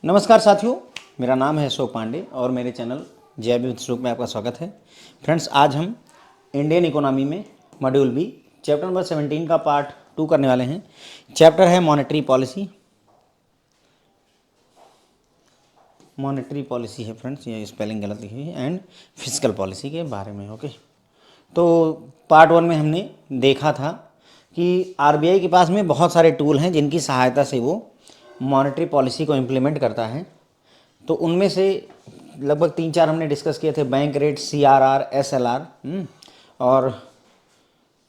नमस्कार साथियों, मेरा नाम है अशोक पांडे और मेरे चैनल जेआईबी विद अशोक में आपका स्वागत है। फ्रेंड्स, आज हम इंडियन इकोनॉमी में मॉड्यूल बी चैप्टर नंबर 17 का पार्ट 2 करने वाले हैं। चैप्टर है मॉनेटरी पॉलिसी। मॉनेटरी पॉलिसी है फ्रेंड्स, ये स्पेलिंग गलत लिखी हुई है, एंड फिजिकल पॉलिसी के बारे में। ओके, तो पार्ट 1 में हमने देखा था कि आरबीआई के पास में बहुत सारे टूल हैं जिनकी सहायता से वो मॉनेटरी पॉलिसी को इम्प्लीमेंट करता है। तो उनमें से लगभग 3-4 हमने डिस्कस किए थे, बैंक रेट, सीआरआर, एसएलआर और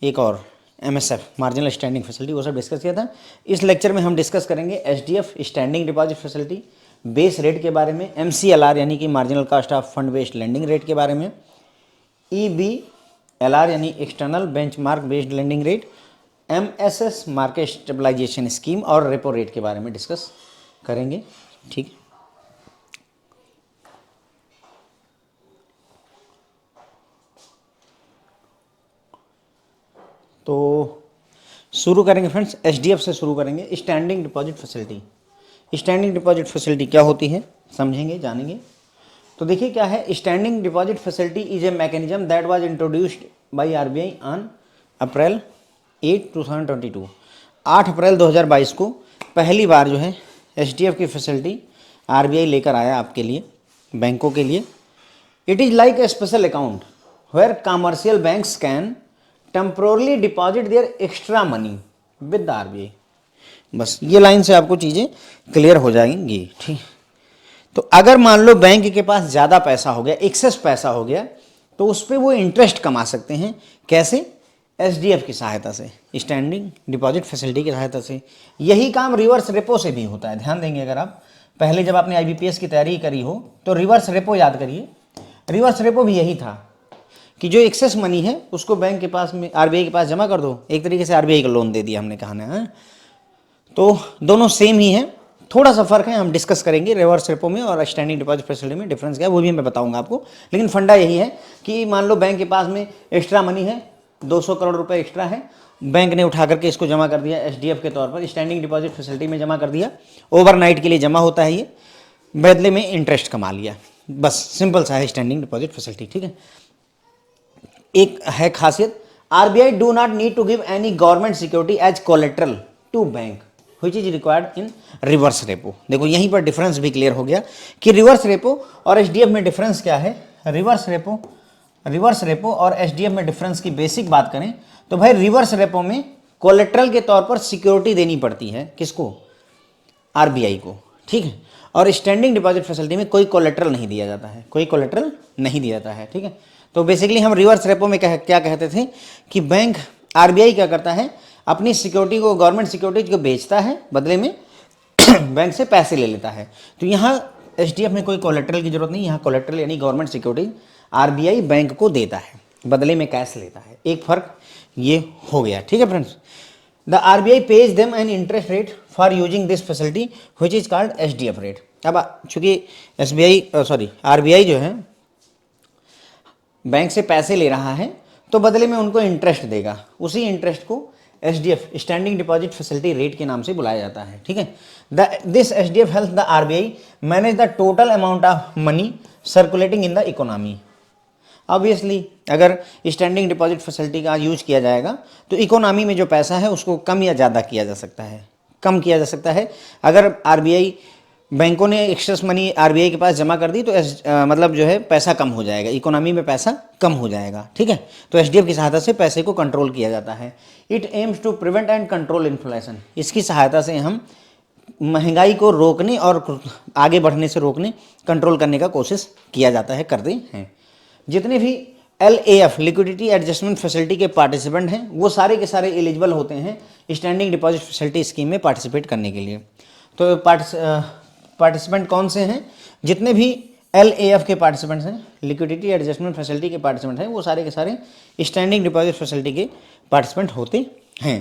एक और एमएसएफ, मार्जिनल स्टैंडिंग फैसिलिटी, वो सब डिस्कस किया था। इस लेक्चर में हम डिस्कस करेंगे SDF, standing deposit facility, base rate के बारे में, एमसीएलआर यानी कि marginal cost of fund based lending rate के बारे में, ईबीएलआर यानी external benchmark based lending rate, MSS market stabilisation scheme और रेपो रेट के बारे में डिस्कस करेंगे। ठीक, तो शुरू करेंगे फ्रेंड्स, एसडीएफ से शुरू करेंगे। Standing deposit facility. Standing deposit facility क्या होती है, समझेंगे, जानेंगे। तो देखिए क्या है, standing deposit facility is a mechanism that was introduced by RBI on April 8, 2022। 8 अप्रैल 2022 को पहली बार जो है एसडीएफ की फैसिलिटी आरबीआई लेकर आया आपके लिए, बैंकों के लिए। It is like a special account where commercial banks can temporarily deposit their extra money with the RBI. बस ये लाइन से आपको चीज़ें क्लियर हो जाएंगी। ठीक, तो अगर मान लो बैंक के पास ज़्यादा पैसा हो गया, एक्सेस पैसा हो गया, तो उस पर वो इंटरेस्ट कमा सकते हैं। कैसे? एसडीएफ की सहायता से, स्टैंडिंग डिपॉजिट फैसिलिटी की सहायता से। यही काम रिवर्स रेपो से भी होता है। ध्यान देंगे, अगर आप पहले जब आपने आईबीपीएस की तैयारी करी हो तो रिवर्स रेपो याद करिए। रिवर्स रेपो भी यही था कि जो एक्सेस मनी है उसको बैंक के पास में, आरबीआई के पास जमा कर दो। एक तरीके से आरबीआई का लोन दे दिया हमने, कहा ना। तो दोनों सेम ही है, थोड़ा सा फर्क है, हम डिस्कस करेंगे। रिवर्स रेपो में और स्टैंडिंग डिपॉजिट फैसिलिटी में डिफरेंस क्या है वो भी मैं बताऊंगा आपको। लेकिन फंडा यही है कि मान लो बैंक के पास में एक्स्ट्रा मनी है, 200 करोड़ रुपए एक्स्ट्रा है, बैंक ने उठा करके इसको जमा कर दिया एसडीएफ के तौर पर, स्टैंडिंग डिपॉजिट फैसिलिटी में जमा कर दिया। ओवरनाइट के लिए जमा होता है ये, बदले में इंटरेस्ट कमा लिया। बस सिंपल सा है स्टैंडिंग डिपॉजिट फैसिलिटी। ठीक है, एक है खासियत, RBI do not need to give any government security as collateral to bank which is required in reverse repo. देखो यहीं पर डिफरेंस भी क्लियर हो गया कि रिवर्स रेपो और एसडीएफ में डिफरेंस क्या है। रिवर्स रेपो और एसडीएफ में डिफरेंस की बेसिक बात करें तो भाई रिवर्स रेपो में कोलेट्रल के तौर पर सिक्योरिटी देनी पड़ती है, किसको? आरबीआई को। ठीक है, और स्टैंडिंग डिपॉजिट फैसिलिटी में कोई कोलेट्रल नहीं दिया जाता है, कोई कोलेट्रल नहीं दिया जाता है। ठीक है, तो बेसिकली हम रिवर्स रेपो में क्या कहते थे कि बैंक, आरबीआई क्या करता है, अपनी सिक्योरिटी को, गवर्नमेंट सिक्योरिटी को बेचता है, बदले में बैंक से पैसे ले लेता है। तो यहाँ एसडीएफ में कोई कोलेट्रल की जरूरत नहीं, यहाँ कोलेट्रल यानी गवर्नमेंट सिक्योरिटी आरबीआई बैंक को देता है, बदले में कैश लेता है। एक फर्क ये हो गया। ठीक है friends, the RBI page them an interest rate for using this facility which is called SDF rate. अब चूंकि आरबीआई जो है बैंक से पैसे ले रहा है तो बदले में उनको इंटरेस्ट देगा, उसी इंटरेस्ट को SDF, standing deposit facility rate के नाम से बुलाया जाता है। ठीक है, this SDF help the RBI manage the total amount of money circulating in the economy. Obviously अगर स्टैंडिंग डिपॉजिट फैसिलिटी का यूज किया जाएगा तो इकोनॉमी में जो पैसा है उसको कम या ज़्यादा किया जा सकता है, कम किया जा सकता है। अगर आरबीआई, बैंकों ने एक्सेस मनी आरबीआई के पास जमा कर दी तो मतलब जो है पैसा कम हो जाएगा, इकोनॉमी में पैसा कम हो जाएगा। ठीक है, तो एसडीएफ की सहायता से पैसे को कंट्रोल किया जाता है। It aims to prevent and control inflation. इसकी सहायता से हम महंगाई को रोकने और आगे बढ़ने से रोकने, कंट्रोल करने का कोशिश किया जाता है, करते हैं। जितने भी एलएएफ, लिक्विडिटी एडजस्टमेंट फैसिलिटी के पार्टिसिपेंट हैं वो सारे के सारे एलिजिबल होते हैं स्टैंडिंग डिपॉजिट फैसिलिटी स्कीम में पार्टिसिपेट करने के लिए। तो पार्टिसिपेंट कौन से हैं? जितने भी एलएएफ के पार्टिसिपेंट्स हैं, लिक्विडिटी एडजस्टमेंट फैसिलिटी के पार्टिसिपेंट हैं, वो सारे के सारे स्टैंडिंग डिपॉजिट फैसिलिटी के पार्टिसिपेंट होते हैं।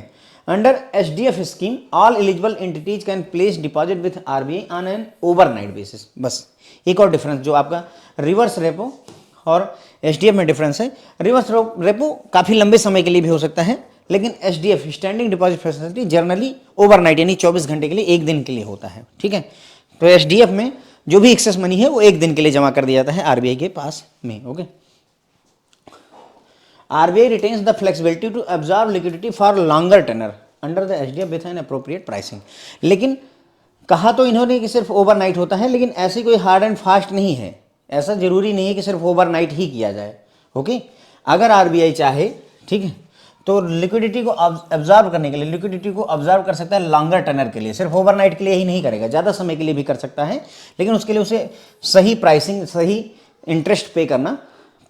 Under SDF scheme all eligible entities can place deposit with RBI on an overnight basis. बस एक और डिफरेंस जो आपका रिवर्स रेपो और एसडीएफ में डिफरेंस है, रिवर्स रेपो काफ़ी लंबे समय के लिए भी हो सकता है, लेकिन SDF, standing deposit facility, generally overnight यानी 24 घंटे के लिए, एक दिन के लिए होता है। ठीक है, तो एसडीएफ में जो भी एक्सेस मनी है वो एक दिन के लिए जमा कर दिया जाता है आरबीआई के पास में। Okay, RBI retains the flexibility to absorb liquidity for longer tenor under the SDF with an appropriate pricing. लेकिन कहा तो इन्होंने कि सिर्फ ओवरनाइट होता है, लेकिन ऐसी कोई हार्ड एंड फास्ट नहीं है, ऐसा जरूरी नहीं है कि सिर्फ ओवरनाइट ही किया जाए। ओके, अगर आरबीआई चाहे, ठीक है, तो लिक्विडिटी को ऑब्जर्व करने के लिए लिक्विडिटी को ऑब्जर्व कर सकता है लॉन्गर टनर के लिए, सिर्फ ओवरनाइट के लिए ही नहीं करेगा, ज़्यादा समय के लिए भी कर सकता है, लेकिन उसके लिए उसे सही प्राइसिंग, सही इंटरेस्ट पे करना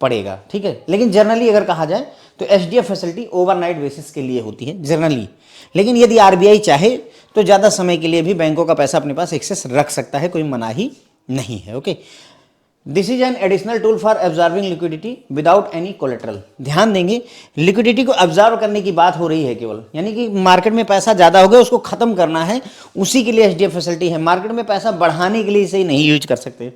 पड़ेगा। ठीक है, लेकिन जनरली अगर कहा जाए तो एसडीएफ फैसिलिटी ओवरनाइट बेसिस के लिए होती है जनरली, लेकिन यदि आरबीआई चाहे तो ज़्यादा समय के लिए भी बैंकों का पैसा अपने पास एक्सेस रख सकता है, कोई मनाही नहीं है। Okay, this is an additional tool for observing liquidity without any collateral. ध्यान देंगे, लिक्विडिटी को ऑब्जर्व करने की बात हो रही है केवल, यानी कि मार्केट में पैसा ज़्यादा हो गया उसको खत्म करना है, उसी के लिए एसडीएफ फैसिलिटी है। मार्केट में पैसा बढ़ाने के लिए इसे नहीं यूज कर सकते।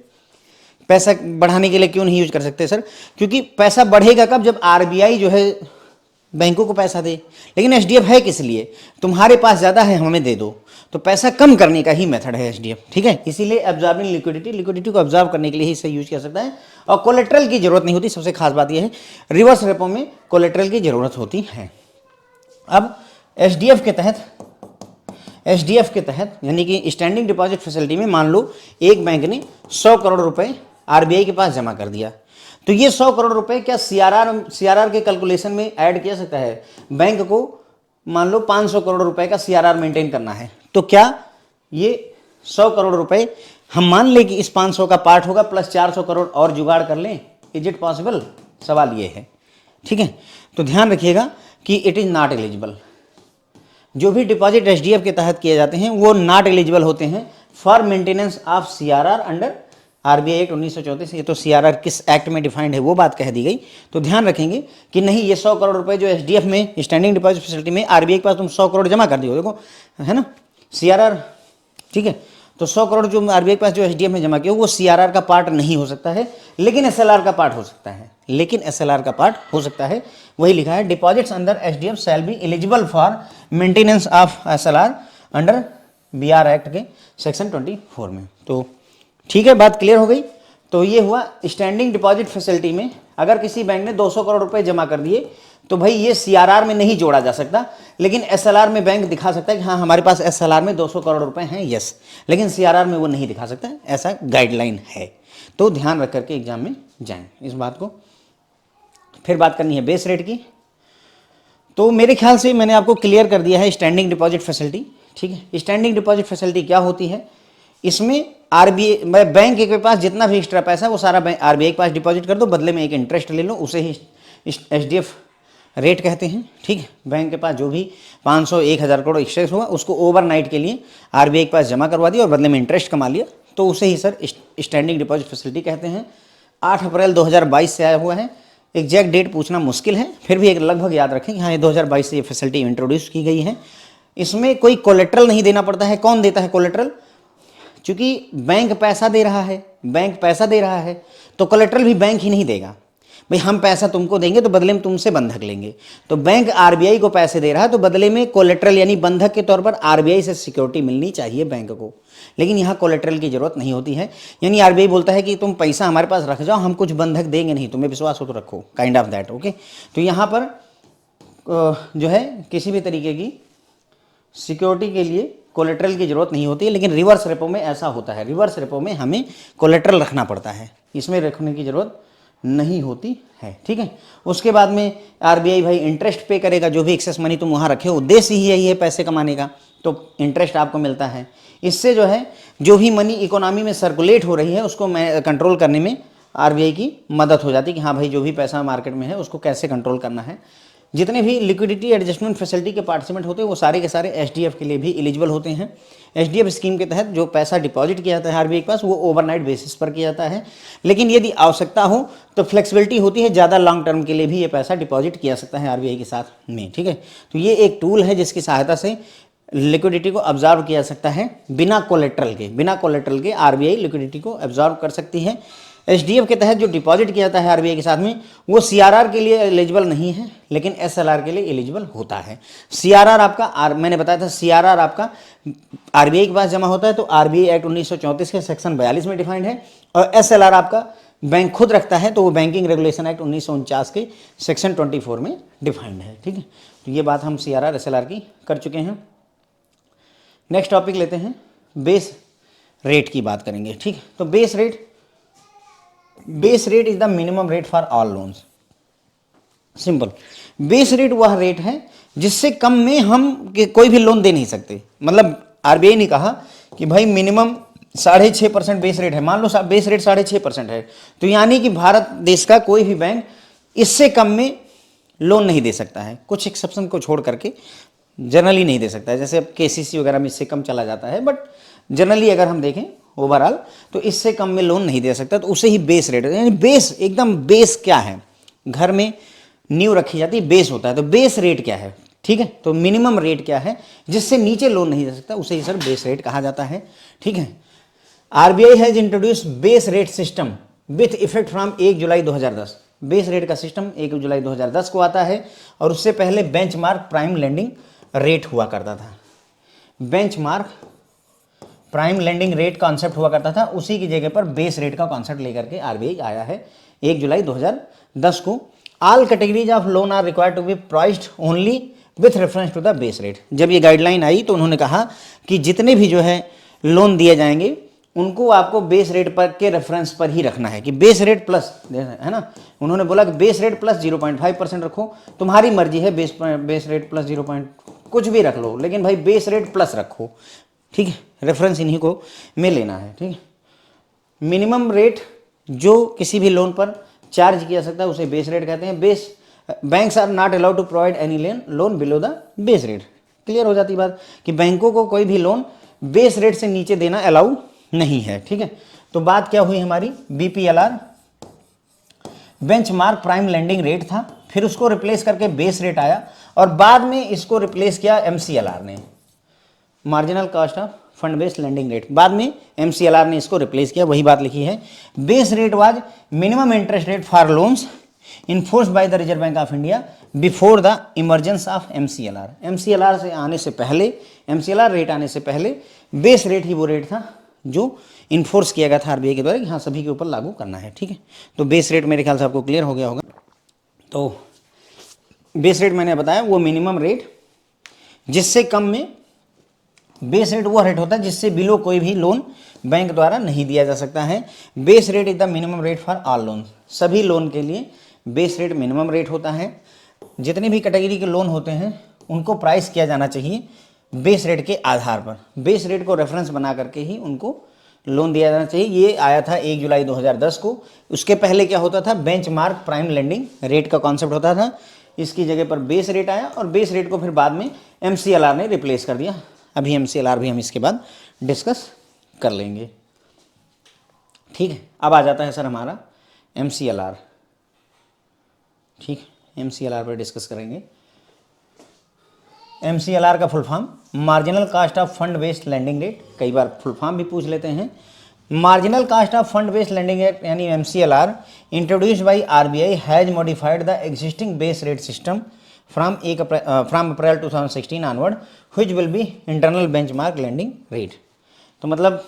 पैसा बढ़ाने के लिए क्यों नहीं यूज कर सकते सर? क्योंकि पैसा बढ़ेगा कब? जब आरबीआई जो है बैंकों को पैसा दे। लेकिन एसडीएफ है किस लिए? तुम्हारे पास ज़्यादा है, हमें दे दो, तो पैसा कम करने का ही मेथड है एसडीएफ। ठीक है, इसीलिए ऑब्जर्विंग लिक्विडिटी को ऑब्जर्व करने के लिए ही इसे यूज कर सकता है, और कोलेट्रल की जरूरत नहीं होती। सबसे खास बात यह है, रिवर्स रेपो में कोलेट्रल की जरूरत होती है। अब एसडीएफ के तहत यानी कि स्टैंडिंग डिपॉजिट फैसिलिटी में मान लो एक बैंक ने 100 करोड़ रुपए आरबीआई के पास जमा कर दिया, तो ये 100 करोड़ रुपए क्या सीआरआर के कैलकुलेशन में ऐड किया सकता है? बैंक को मान लो 500 करोड़ रुपए का सीआरआर मेंटेन करना है, तो क्या ये 100 करोड़ रुपए हम मान लें कि इस 500 का पार्ट होगा प्लस 400 करोड़ और जुगाड़ कर लें? Is it possible? सवाल ये है। ठीक है, तो ध्यान रखिएगा कि इट इज नॉट एलिजिबल। जो भी डिपॉजिट एसडीएफ के तहत किए जाते हैं वो नॉट एलिजिबल होते हैं for maintenance of CRR under RBI act 1934। ये तो सीआरआर किस एक्ट में डिफाइंड है वो बात कह दी गई, तो ध्यान रखेंगे कि नहीं, ये 100 करोड़ रुपए जो एसडीएफ में स्टैंडिंग डिपॉजिट फैसिलिटी में आरबीआई के पास तुम 100 करोड़ जमा कर दियो, देखो है ना सीआरआर। ठीक है, तो 100 करोड़ जो आरबीआई के पास जो एसडीएफ में जमा किया वो सीआरआर का पार्ट नहीं हो सकता है, लेकिन एसएलआर का पार्ट हो सकता है। वही लिखा है, deposits under SDF shall be eligible for maintenance of SLR under BR Act के सेक्शन 24 में। तो ठीक है, बात क्लियर हो गई। तो ये हुआ स्टैंडिंग डिपॉजिट फैसिलिटी में अगर किसी बैंक ने 200 करोड़ रुपए जमा कर दिए तो भाई ये सीआरआर में नहीं जोड़ा जा सकता, लेकिन एसएलआर में बैंक दिखा सकता है कि हाँ हमारे पास एसएलआर में 200 करोड़ रुपए हैं, यस, लेकिन सीआरआर में वो नहीं दिखा सकता, ऐसा गाइडलाइन है। तो ध्यान रख करके एग्जाम में जाएं इस बात को। फिर बात करनी है बेस रेट की। तो मेरे ख्याल से मैंने आपको क्लियर कर दिया है स्टैंडिंग डिपॉजिट फैसिलिटी। ठीक है, स्टैंडिंग डिपॉजिट फैसिलिटी क्या होती है? इसमें आरबीआई बैंक के पास जितना भी एक्स्ट्रा पैसा है वो सारा बैंक आरबीआई के पास डिपॉजिट कर दो, बदले में एक इंटरेस्ट ले लो, उसे ही एसडीएफ रेट कहते हैं। ठीक है, बैंक के पास जो भी 500 1000 करोड़ एक्स्ट्रा हुआ उसको ओवरनाइट के लिए आरबीआई के पास जमा करवा दिया और बदले में इंटरेस्ट कमा लिया, तो उसे ही सर स्टैंडिंग डिपॉजिट फैसिलिटी कहते हैं। 8 अप्रैल 2022 से आया हुआ है, एग्जैक्ट डेट पूछना मुश्किल है, फिर भी एक लगभग याद रखें कि हाँ ये 2022 से ये फैसिलिटी इंट्रोड्यूस की गई है। इसमें कोई कोलेट्रल नहीं देना पड़ता है। कौन देता है कोलेट्रल? क्योंकि बैंक पैसा दे रहा है तो कोलेट्रल भी बैंक ही नहीं देगा। भाई हम पैसा तुमको देंगे तो बदले में तुमसे बंधक लेंगे, तो बैंक आरबीआई को पैसे दे रहा है तो बदले में कोलेट्रल यानी बंधक के तौर पर आरबीआई से सिक्योरिटी मिलनी चाहिए बैंक को, लेकिन यहाँ कोलेट्रल की जरूरत नहीं होती है। यानी आरबीआई बोलता है कि तुम पैसा हमारे पास रख जाओ, हम कुछ बंधक देंगे नहीं, तुम्हें विश्वास हो तो रखो, काइंड ऑफ दैट। ओके, तो यहाँ पर जो है किसी भी तरीके की सिक्योरिटी के लिए कोलेट्रल की जरूरत नहीं होती है, लेकिन रिवर्स रेपो में ऐसा होता है। रिवर्स रेपो में हमें कोलेट्रल रखना पड़ता है, इसमें रखने की जरूरत नहीं होती है। ठीक है, उसके बाद में आरबीआई भाई इंटरेस्ट पे करेगा, जो भी एक्सेस मनी तुम वहाँ रखे हो, उद्देश्य ही यही है पैसे कमाने का, तो इंटरेस्ट आपको मिलता है। इससे जो है जो भी मनी इकोनॉमी में सर्कुलेट हो रही है उसको कंट्रोल करने में आरबीआई की मदद हो जाती है कि हाँ भाई जो भी पैसा मार्केट में है उसको कैसे कंट्रोल करना है। जितने भी लिक्विडिटी एडजस्टमेंट फैसिलिटी के पार्टिसिपेंट होते हैं वो सारे के सारे एसडीएफ के लिए भी एलिजिबल होते हैं। एसडीएफ स्कीम के तहत जो पैसा डिपॉजिट किया जाता है आरबीआई के पास वो ओवरनाइट बेसिस पर किया जाता है, लेकिन यदि आवश्यकता हो तो फ्लेक्सिबिलिटी होती है, ज़्यादा लॉन्ग टर्म के लिए भी ये पैसा डिपॉजिट किया सकता है आरबीआई के साथ में। ठीक है, तो ये एक टूल है जिसकी सहायता से लिक्विडिटी को ऑब्जर्व किया सकता है बिना कोलेट्रल के आरबीआई लिक्विडिटी को ऑब्जर्व कर सकती है। एसडीएफ के तहत जो डिपॉजिट किया जाता है आरबीआई के साथ में, वो सीआरआर के लिए एलिजिबल नहीं है, लेकिन एसएलआर के लिए एलिजिबल होता है। सीआरआर आपका मैंने बताया था, सीआरआर आपका आरबीआई के पास जमा होता है तो आरबीआई एक्ट 1934 के सेक्शन 42 में डिफाइंड है, और एसएलआर आपका बैंक खुद रखता है तो वो बैंकिंग रेगुलेशन एक्ट 1949 के सेक्शन 24 में डिफाइंड है। ठीक है, तो ये बात हम सीआरआर एसएलआर की कर चुके हैं। नेक्स्ट टॉपिक लेते हैं, बेस रेट की बात करेंगे। ठीक है, तो base rate is the minimum rate for all loans. Simple, base rate वह रेट है जिससे कम में हम कोई भी लोन दे नहीं सकते। मतलब आरबीआई ने कहा कि भाई मिनिमम 6.5% बेस रेट है, मान लो बेस रेट 6.5% है, तो यानी कि भारत देश का कोई भी बैंक इससे कम में लोन नहीं दे सकता है, कुछ एक्सेप्शन को छोड़ करके जनरली नहीं दे सकता है। जैसे अब केसीसी वगैरह में इससे कम चला जाता है, बट जनरली अगर हम देखें ओवरऑल तो इससे कम में लोन नहीं दे सकता, तो उसे ही बेस रेट, यानी बेस एकदम बेस क्या है, घर में नींव रखी जाती है, बेस होता है, तो बेस रेट क्या है। ठीक है, तो मिनिमम रेट क्या है जिससे नीचे लोन नहीं दे सकता, उसे ही सर बेस रेट कहा जाता है। ठीक है, RBI has introduce base rate system with effect from 1 जुलाई 2010। बेस रेट का सिस्टम 1 जुलाई 2010 को आता है, और उससे पहले बेंचमार्क प्राइम लेंडिंग रेट हुआ करता था। Benchmark prime lending rate concept हुआ करता था, उसी की जगह पर बेस रेट का कॉन्सेप्ट लेकर के आरबीआई आया है 1 जुलाई 2010 को। All categories of loan are required to be priced only with reference to the base rate. जब ये गाइडलाइन आई तो उन्होंने कहा कि जितने भी जो है लोन दिए जाएंगे उनको आपको बेस रेट पर के रेफरेंस पर ही रखना है, कि बेस रेट प्लस, है ना, उन्होंने बोला कि बेस रेट प्लस 0.5% रखो, तुम्हारी मर्जी है, बेस रेट प्लस 0. कुछ भी रख लो, लेकिन भाई बेस रेट प्लस रखो। ठीक है, रेफरेंस इन्हीं को में लेना है। ठीक है, मिनिमम रेट जो किसी भी लोन पर चार्ज किया सकता है उसे बेस रेट कहते हैं। Banks are not allowed to provide any loan below the base rate. Clear हो जाती बात कि बैंकों को कोई भी लोन बेस रेट से नीचे देना अलाउ नहीं है। ठीक है, तो बात क्या हुई हमारी, बीपीएलआर बेंचमार्क प्राइम लेंडिंग रेट था, फिर उसको रिप्लेस करके बेस रेट आया, और बाद में इसको रिप्लेस किया एमसीएलआर ने, marginal cost of fund based lending rate. बाद में एमसीएलआर ने इसको रिप्लेस किया, वही बात लिखी है। Base rate was minimum interest rate for loans enforced by the reserve bank of India before the emergence of MCLR. MCLR से आने से पहले, एमसीएलआर रेट आने से पहले बेस रेट ही वो रेट था जो इन्फोर्स किया गया था आरबीआई के द्वारा कि हाँ सभी के ऊपर लागू करना है। ठीक है, तो बेस रेट मेरे ख्याल से आपको क्लियर हो गया होगा। तो बेस रेट मैंने बताया वो मिनिमम रेट जिससे कम में, बेस रेट वो रेट होता है जिससे बिलो कोई भी लोन बैंक द्वारा नहीं दिया जा सकता है। Base rate is the minimum rate for all loan. सभी लोन के लिए बेस रेट मिनिमम रेट होता है। जितने भी कैटेगरी के लोन होते हैं उनको प्राइस किया जाना चाहिए बेस रेट के आधार पर। बेस रेट को रेफरेंस बना करके ही उनको लोन दिया जाना चाहिए। ये आया था 1 जुलाई 2010 को। उसके पहले क्या होता था, बेंचमार्क प्राइम लेंडिंग रेट का कॉन्सेप्ट होता था, इसकी जगह पर बेस रेट आया, और बेस रेट को फिर बाद में एमसीएलआर ने रिप्लेस कर दिया। अभी एमसीएलआर भी हम इसके बाद डिस्कस कर लेंगे। ठीक है, अब आ जाता है सर हमारा एमसीएलआर। ठीक, एमसीएलआर पर डिस्कस करेंगे। एमसीएलआर का full form marginal cost of fund based lending rate, कई बार फुल फॉर्म भी पूछ लेते हैं। Marginal cost of fund based lending rate यानी MCLR introduced by RBI has modified the existing base rate system from April 2016 onward which will be internal benchmark lending rate. तो मतलब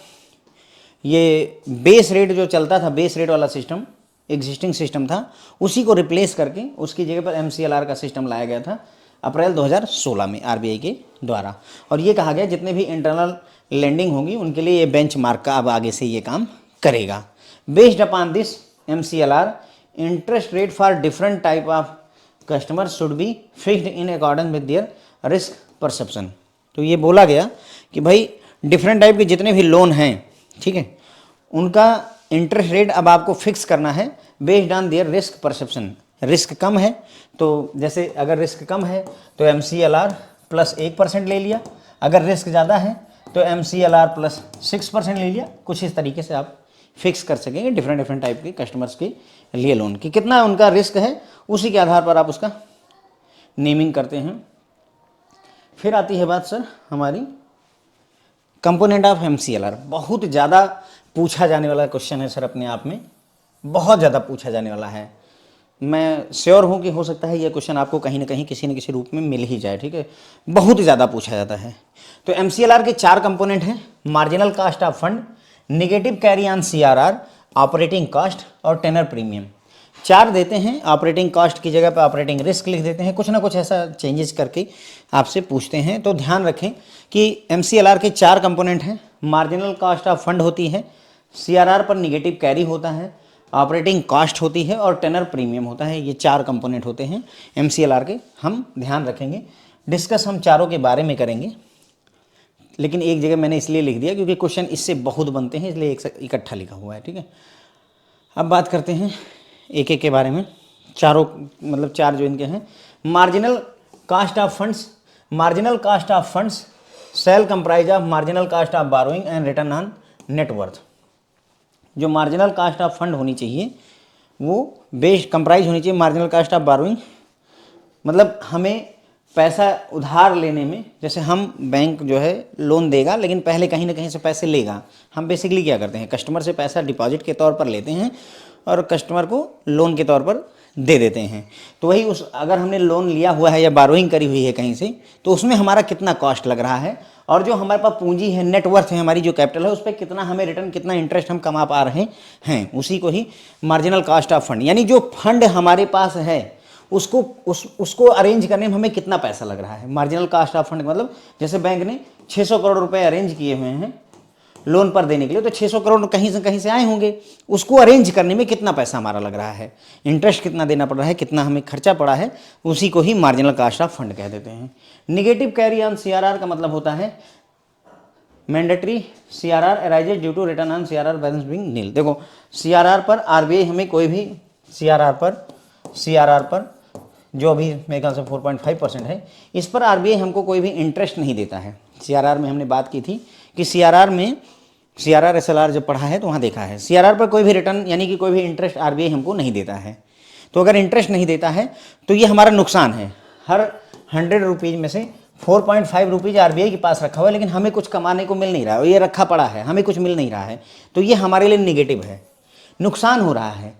ये बेस रेट जो चलता था, बेस रेट वाला system existing system था, उसी को रिप्लेस करके उसकी जगह पर एमसीएलआर का सिस्टम लाया गया था अप्रैल 2016 में आरबीआई के द्वारा। और ये कहा गया जितने भी इंटरनल लेंडिंग होंगी उनके लिए ये बेंचमार्क का अब आगे से ये काम करेगा। Based upon this MCLR interest rate for different type of customer should be fixed in accordance with their risk perception. तो ये बोला गया कि भाई डिफरेंट टाइप के जितने भी लोन हैं, ठीक है, उनका इंटरेस्ट रेट अब आपको फिक्स करना है based on their risk perception. Risk कम है तो जैसे अगर रिस्क कम है तो एमसीएलआर प्लस 1% ले लिया, अगर रिस्क ज़्यादा है तो एमसीएलआर प्लस 6% ले लिया। कुछ इस तरीके से आप फिक्स कर सकेंगे डिफरेंट टाइप के कस्टमर्स के लिए लोन की कितना उनका रिस्क है, उसी के आधार पर आप उसका नेमिंग करते हैं। फिर आती है बात सर हमारी कंपोनेंट ऑफ एमसीएलआर। बहुत ज़्यादा पूछा जाने वाला क्वेश्चन है सर अपने आप में। बहुत ज़्यादा पूछा जाने वाला है। मैं श्योर हूँ कि हो सकता है ये क्वेश्चन आपको कहीं ना कहीं किसी न किसी रूप में मिल ही जाए, ठीक है, बहुत ही ज़्यादा पूछा जाता है। तो MCLR के 4 कंपोनेंट हैं, marginal cost of fund, negative carry on CRR, operating cost और टेनर प्रीमियम। 4 देते हैं, ऑपरेटिंग कॉस्ट की जगह पर ऑपरेटिंग रिस्क लिख देते हैं, कुछ ना कुछ ऐसा चेंजेस करके आपसे पूछते हैं। तो ध्यान रखें कि MCLR के 4 कंपोनेंट हैं, मार्जिनल कास्ट ऑफ फंड होती है, CRR पर निगेटिव कैरी होता है, ऑपरेटिंग कॉस्ट होती है और टेनर प्रीमियम होता है। ये 4 कंपोनेंट होते हैं MCLR के, हम ध्यान रखेंगे। डिस्कस हम चारों के बारे में करेंगे, लेकिन एक जगह मैंने इसलिए लिख दिया क्योंकि क्वेश्चन इससे बहुत बनते हैं, इसलिए एक इकट्ठा लिखा हुआ है, ठीक है। अब बात करते हैं एक एक के बारे में। चारों मतलब 4 जो इनके हैं, marginal cost of funds. Marginal cost of funds shall comprise of marginal cost of borrowing and return on net worth. जो मार्जिनल कास्ट ऑफ फंड होनी चाहिए वो बेस्ड कंप्राइज होनी चाहिए मार्जिनल कास्ट ऑफ बारोइंग, मतलब हमें पैसा उधार लेने में, जैसे हम बैंक जो है लोन देगा लेकिन पहले कहीं ना कहीं से पैसे लेगा। हम बेसिकली क्या करते हैं, कस्टमर से पैसा डिपॉजिट के तौर पर लेते हैं और कस्टमर को लोन के तौर पर दे देते हैं। तो वही उस अगर हमने लोन लिया हुआ है या बारोइंग करी हुई है कहीं से, तो उसमें हमारा कितना कॉस्ट लग रहा है और जो हमारे पास पूंजी है, नेटवर्थ है, हमारी जो कैपिटल है, उस पर कितना हमें रिटर्न, कितना इंटरेस्ट हम कमा पा रहे हैं, उसी को ही मार्जिनल कॉस्ट ऑफ फंड, यानी जो फंड हमारे पास है उसको अरेंज करने में हमें कितना पैसा लग रहा है। मार्जिनल कॉस्ट ऑफ फंड मतलब जैसे बैंक ने 600 करोड़ रुपए अरेंज किए हुए हैं लोन पर देने के लिए, तो 600 करोड़ कहीं से आए होंगे, उसको अरेंज करने में कितना पैसा हमारा लग रहा है, इंटरेस्ट कितना देना पड़ रहा है, कितना हमें खर्चा पड़ा है, उसी को ही मार्जिनल कॉस्ट ऑफ फंड कह देते हैं। निगेटिव कैरी ऑन CRR का मतलब होता है mandatory CRR arises due to return on CRR balance being nil. देखो CRR पर RBI हमें कोई भी CRR पर जो अभी मेरे ख्याल से 4.5% है, इस पर RBI हमको कोई भी इंटरेस्ट नहीं देता है। CRR में हमने बात की थी कि CRR में CRR SLR जब पढ़ा है तो वहाँ देखा है, CRR पर कोई भी रिटर्न यानी कि कोई भी इंटरेस्ट RBI हमको नहीं देता है। तो अगर इंटरेस्ट नहीं देता है तो ये हमारा नुकसान है। हर 100 रुपीज़ में से 4.5 रुपीज़ RBI के पास रखा हुआ है, लेकिन हमें कुछ कमाने को मिल नहीं रहा है, ये रखा पड़ा है, हमें कुछ मिल नहीं रहा है, तो ये हमारे लिए निगेटिव है, नुकसान हो रहा है।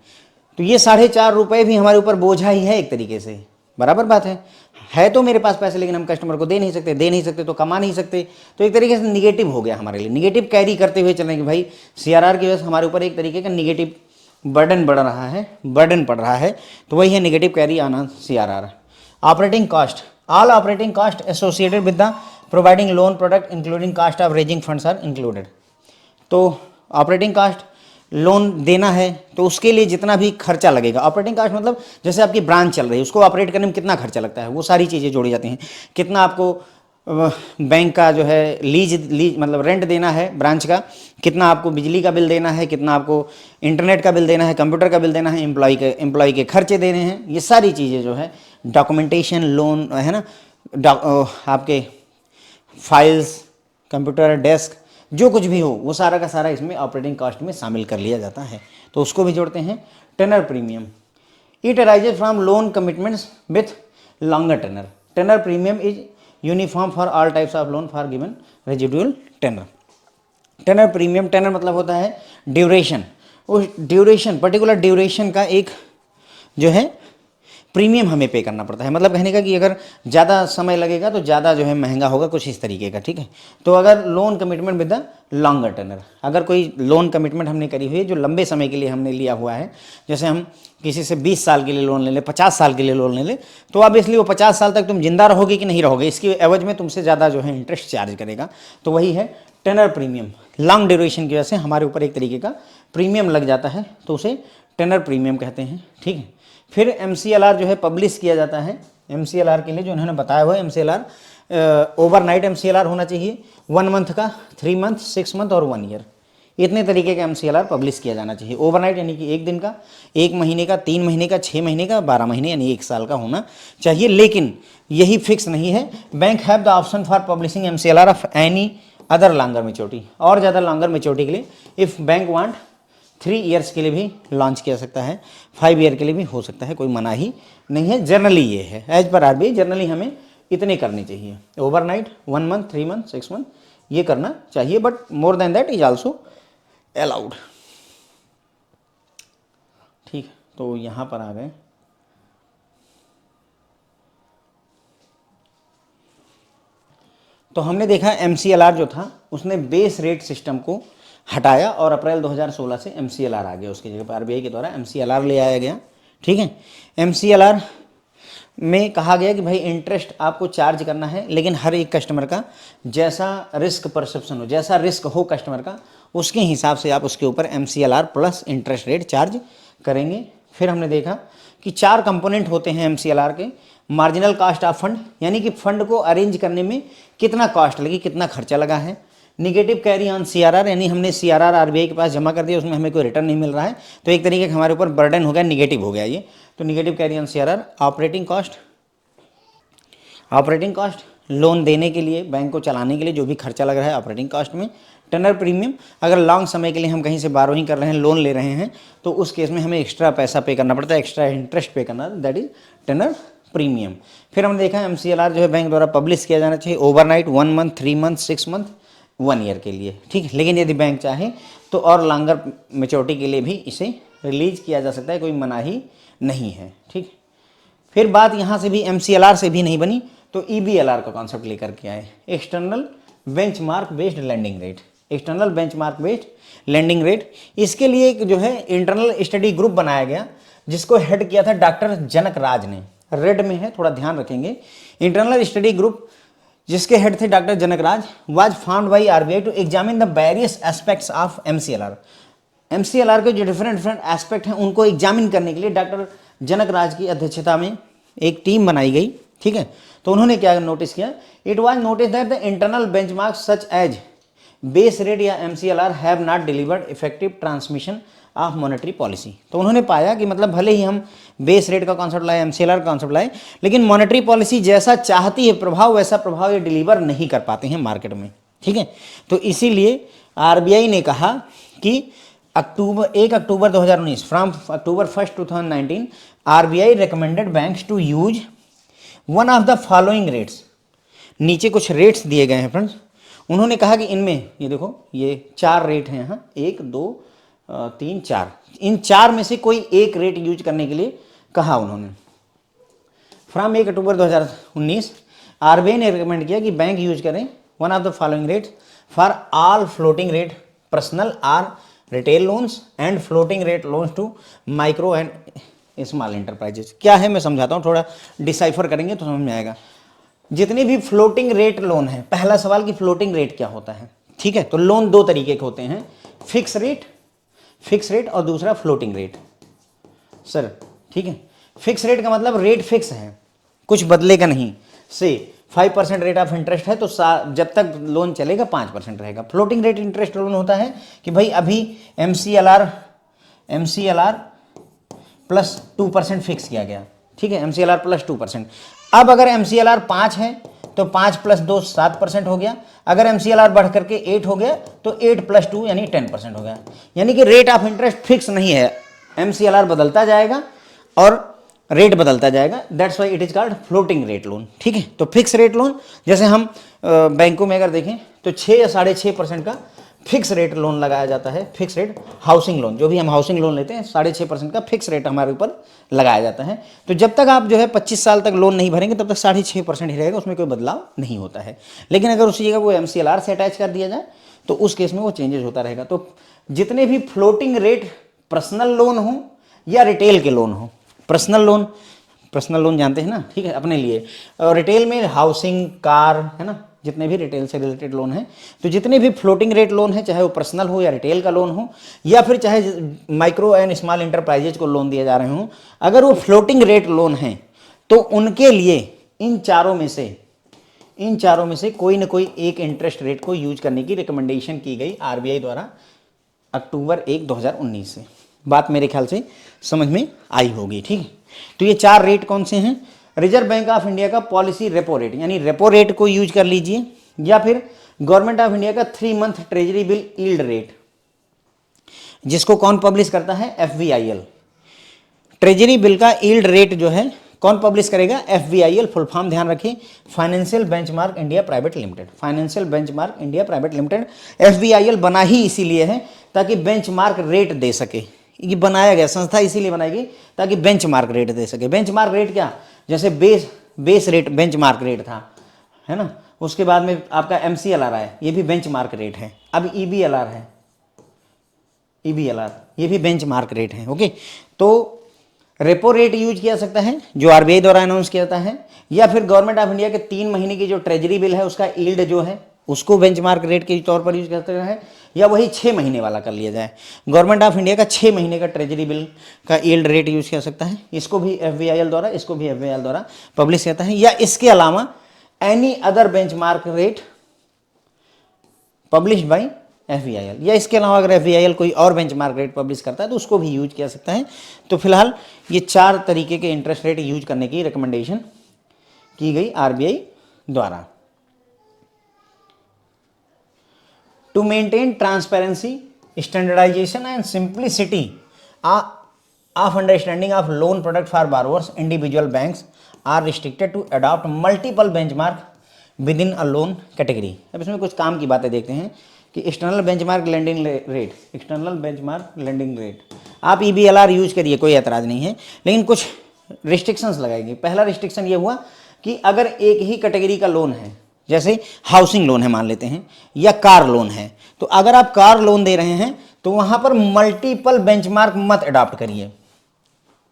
तो ये 4.5 रुपये भी हमारे ऊपर बोझा ही है एक तरीके से, बराबर बात है तो मेरे पास पैसे, लेकिन हम कस्टमर को दे नहीं सकते तो कमा नहीं सकते, तो एक तरीके से निगेटिव हो गया हमारे लिए। निगेटिव कैरी करते हुए चलें कि भाई CRR की वजह से हमारे ऊपर एक तरीके का निगेटिव बर्डन पड़ रहा है, तो वही है negative carry on CRR। Operating cost, all operating cost associated with the providing loan product including cost of raising funds are included. तो ऑपरेटिंग कॉस्ट, लोन देना है तो उसके लिए जितना भी खर्चा लगेगा, ऑपरेटिंग कॉस्ट मतलब जैसे आपकी ब्रांच चल रही है उसको ऑपरेट करने में कितना खर्चा लगता है, वो सारी चीज़ें जोड़ी जाती हैं। कितना आपको बैंक का जो है लीज मतलब रेंट देना है ब्रांच का, कितना आपको बिजली का बिल देना है, कितना आपको इंटरनेट का बिल देना है, कंप्यूटर का बिल देना है, एम्प्लॉय के खर्चे देने हैं, ये सारी चीज़ें जो है डॉक्यूमेंटेशन, लोन है ना, आपके फाइल्स, कंप्यूटर, डेस्क, जो कुछ भी हो वो सारा का सारा इसमें ऑपरेटिंग कॉस्ट में शामिल कर लिया जाता है, तो उसको भी जोड़ते हैं। Tenor premium, it arises from loan commitments with longer tenor. Tenor premium is uniform for all types of loan for given residual tenor. Tenor premium, tenor मतलब होता है ड्यूरेशन, उस ड्यूरेशन पर्टिकुलर ड्यूरेशन का एक जो है प्रीमियम हमें पे करना पड़ता है। मतलब कहने का कि अगर ज़्यादा समय लगेगा तो ज़्यादा जो है महंगा होगा, कुछ इस तरीके का, ठीक है। तो अगर loan commitment with the longer tenor, अगर कोई लोन कमिटमेंट हमने करी हुई है जो लंबे समय के लिए हमने लिया हुआ है, जैसे हम किसी से 20 साल के लिए लोन ले लें, 50 साल के लिए लोन ले लें, तो ऑब्वियसली वो 50 साल तक तुम जिंदा रहोगे कि नहीं रहोगे, इसकी एवज में तुमसे ज़्यादा जो है इंटरेस्ट चार्ज करेगा। तो वही है टेनर प्रीमियम, लॉन्ग ड्यूरेशन की वजह से हमारे ऊपर एक तरीके का प्रीमियम लग जाता है, तो उसे टेनर प्रीमियम कहते हैं, ठीक है। फिर MCLR जो है पब्लिश किया जाता है। MCLR के लिए जो उन्होंने बताया हुआ है, MCLR ओवरनाइट MCLR होना चाहिए, 1 मंथ का, 3 मंथ, 6 मंथ और 1 ईयर, इतने तरीके का MCLR पब्लिश किया जाना चाहिए। ओवरनाइट यानी कि 1 दिन का, 1 महीने का, 3 महीने का, 6 महीने का, 12 महीने यानी 1 साल का होना चाहिए, लेकिन यही फिक्स नहीं है। Bank have the option for publishing MCLR of any other longer maturity, और ज़्यादा लॉन्गर मेच्योरिटी के लिए इफ़ बैंक वांट 3 ईयर्स के लिए भी लॉन्च किया सकता है, 5 ईयर के लिए भी हो सकता है, कोई मना ही नहीं है। जनरली ये है एज पर RBI, जनरली हमें इतने करने चाहिए, ओवरनाइट, 1 मंथ, 3 मंथ, 6 मंथ ये करना चाहिए, but more than that is also allowed. ठीक, तो यहाँ पर आ गए। तो हमने देखा MCLR जो था उसने बेस रेट सिस्टम को हटाया और अप्रैल 2016 से MCLR आ गया, उसकी जगह पर RBI के द्वारा MCLR ले आया गया। ठीक है, MCLR में कहा गया कि भाई इंटरेस्ट आपको चार्ज करना है, लेकिन हर एक कस्टमर का जैसा रिस्क परसेप्शन हो, जैसा रिस्क हो कस्टमर का, उसके हिसाब से आप उसके ऊपर MCLR plus interest rate charge करेंगे। फिर हमने देखा कि 4 कंपोनेंट होते हैं MCLR के। मार्जिनल कॉस्ट ऑफ फंड, यानी कि फंड को अरेंज करने में कितना कॉस्ट लगी, कितना खर्चा लगा है। निगेटिव कैरी ऑन CRR, यानी हमने CRR RBI के पास जमा कर दिया, उसमें हमें कोई रिटर्न नहीं मिल रहा है, तो एक तरीके का हमारे ऊपर बर्डन हो गया, निगेटिव हो गया ये, तो negative carry on CRR। Operating cost, operating cost loan देने के लिए, बैंक को चलाने के लिए जो भी खर्चा लग रहा है ऑपरेटिंग कॉस्ट में। टेनर प्रीमियम, अगर लॉन्ग समय के लिए हम कहीं से बारोइंग कर रहे हैं, लोन ले रहे हैं, तो उस केस में हमें एक्स्ट्रा पैसा पे करना पड़ता है, एक्स्ट्रा इंटरेस्ट पे करना, दैट इज टेनर प्रीमियम। फिर हमने देखा MCLR जो है बैंक द्वारा पब्लिश किया जाना चाहिए overnight, 1 month, 3 month, 6 month, 1 year के लिए। ठीक है, लेकिन यदि बैंक चाहे तो और लॉन्गर मेच्योरिटी के लिए भी इसे रिलीज किया जा सकता है, कोई मनाही नहीं है। ठीक, फिर बात यहाँ से भी MCLR से भी नहीं बनी, तो EBLR का कॉन्सेप्ट लेकर के आए, external benchmark based landing rate. External benchmark based landing rate, इसके लिए एक जो है इंटरनल स्टडी ग्रुप बनाया गया, जिसको हेड किया था डॉक्टर जनक राज ने। रेड में है, थोड़ा ध्यान रखेंगे। इंटरनल स्टडी ग्रुप जिसके हेड थे doctor Janak Raj, was found by RBI to examine the various aspects of MCLR। MCLR के जो डिफरेंट एस्पेक्ट हैं उनको एग्जामिन करने के लिए डॉक्टर जनक राज की अध्यक्षता में एक टीम बनाई गई। ठीक है, तो उन्होंने क्या नोटिस किया, it was notice that the internal benchmark such as base rate या MCLR have not delivered effective transmission of monetary policy. तो उन्होंने पाया कि मतलब भले ही हम बेस रेट का कॉन्सेप्ट लाए, MCLR का कॉन्सेप्ट लाए, लेकिन मॉनेटरी पॉलिसी जैसा चाहती है प्रभाव, वैसा प्रभाव ये डिलीवर नहीं कर पाते हैं मार्केट में। ठीक है, तो इसीलिए RBI ने कहा कि 1 अक्टूबर 2019, from October 1 2019, RBI recommended banks to use one of the following rates. नीचे कुछ रेट्स दिए गए हैं फ्रेंड्स। उन्होंने कहा कि इनमें ये देखो, ये 4 रेट हैं यहाँ, 1 2 3 4, इन 4 में से कोई एक रेट यूज करने के लिए कहा उन्होंने। फ्रॉम 1 अक्टूबर 2019 RBI ने रिकमेंड किया कि बैंक यूज करें one of the following rates for all floating rate personal or retail loans and floating rate loans to micro and small enterprises. क्या है मैं समझाता हूँ, थोड़ा डिसाइफर करेंगे तो समझ में आएगा। जितने भी फ्लोटिंग रेट लोन है, पहला सवाल कि फ्लोटिंग रेट क्या होता है। ठीक है, तो लोन 2 तरीके के होते हैं, फिक्स रेट और दूसरा फ्लोटिंग रेट। सर ठीक है, फिक्स रेट का मतलब रेट फिक्स है, कुछ बदलेगा नहीं। से 5% रेट ऑफ इंटरेस्ट है तो जब तक लोन चलेगा 5% रहेगा। फ्लोटिंग रेट इंटरेस्ट लोन होता है कि भाई अभी MCLR प्लस 2% फिक्स किया गया। ठीक है, MCLR प्लस 2%। अब अगर MCLR 5 है तो 5 + 2 7% हो गया। अगर MCLR बढ़ करके 8 हो गया तो 8 + 2 यानी 10% हो गया। यानी कि रेट ऑफ इंटरेस्ट फिक्स नहीं है, MCLR बदलता जाएगा और रेट बदलता जाएगा, that's why it is called floating rate loan. ठीक है, तो फिक्स रेट लोन जैसे हम बैंकों में अगर देखें तो 6 या 6.5% का फिक्स रेट लोन लगाया जाता है। फिक्स रेट हाउसिंग लोन, जो भी हम हाउसिंग लोन लेते हैं 6.5% का फिक्स रेट हमारे ऊपर लगाया जाता है। तो जब तक आप जो है 25 साल तक लोन नहीं भरेंगे तब तक 6.5% ही रहेगा, उसमें कोई बदलाव नहीं होता है। लेकिन अगर उसी जगह वो MCLR से अटैच कर दिया जाए तो उस केस में वो चेंजेस होता रहेगा। तो जितने भी फ्लोटिंग रेट पर्सनल लोन हो या रिटेल के लोन हो, पर्सनल लोन जानते हैं ना, ठीक है, अपने लिए, और रिटेल में हाउसिंग, कार, है ना, जितने भी रिटेल से रिलेटेड लोन हैं, तो जितने भी फ्लोटिंग रेट लोन है, चाहे वो पर्सनल हो या रिटेल का लोन हो या फिर चाहे माइक्रो एंड स्मॉल इंटरप्राइजेज को लोन दिए जा रहे हों, अगर वो फ्लोटिंग रेट लोन हैं तो उनके लिए इन चारों में से कोई ना कोई एक इंटरेस्ट रेट को यूज करने की रिकमेंडेशन की गई RBI द्वारा अक्टूबर 1 2019 से। बात मेरे ख्याल से समझ में आई होगी। ठीक है, तो ये 4 रेट कौन से हैं? रिजर्व बैंक ऑफ इंडिया का पॉलिसी रेपो रेट, यानी रेपो रेट को यूज कर लीजिए, या फिर गवर्नमेंट ऑफ इंडिया का 3 month treasury bill yield rate, जिसको कौन पब्लिश करता है? FVIL। ट्रेजरी बिल का यील्ड रेट जो है कौन पब्लिश करेगा? FVIL। फुल फॉर्म ध्यान रखिए, financial benchmark India private limited. Financial benchmark India private limited. FVIL बना ही इसीलिए है ताकि बेंचमार्क रेट दे सके, ये बनाया गया, संस्था इसीलिए बनाई गई ताकि बेंचमार्क रेट दे सके। बेंचमार्क रेट क्या, जैसे बेस रेट बेंचमार्क रेट था, है ना, उसके बाद में आपका MCLR है, ये भी बेंचमार्क रेट है। अब EBLR है, EBLR ये भी बेंचमार्क रेट है। ओके, तो रेपो रेट यूज किया सकता है जो RBI द्वारा अनाउंस किया जाता है, या फिर गवर्नमेंट ऑफ इंडिया के 3 महीने की जो ट्रेजरी बिल है उसका यील्ड जो है उसको बेंचमार्क रेट के तौर पर यूज कर सकता है, या वही 6 महीने वाला कर लिया जाए। गवर्नमेंट ऑफ इंडिया का 6 महीने का ट्रेजरी बिल का यील्ड रेट यूज कर सकता है, इसको भी FVIL द्वारा पब्लिश करता है, या इसके अलावा any other benchmark rate publish by FVIL, या इसके अलावा अगर FVIL कोई और बेंचमार्क रेट पब्लिश करता है तो उसको भी यूज किया सकता है। तो फिलहाल ये 4 तरीके के इंटरेस्ट रेट यूज करने की रिकमेंडेशन की गई RBI द्वारा। To maintain transparency, standardisation and simplicity of understanding of loan product for borrowers, individual banks are restricted to adopt multiple benchmark within a loan category. अब इसमें कुछ काम की बातें देखते हैं कि एक्सटर्नल बेंचमार्क लेंडिंग रेट, आप EBLR यूज करिए, कोई एतराज़ नहीं है, लेकिन कुछ रिस्ट्रिक्शंस लगाएंगे। पहला रिस्ट्रिक्शन ये हुआ कि अगर एक ही कैटेगरी का लोन है, जैसे हाउसिंग लोन है मान लेते हैं, या कार लोन है, तो अगर आप कार लोन दे रहे हैं तो वहाँ पर मल्टीपल बेंचमार्क मत अडॉप्ट करिए।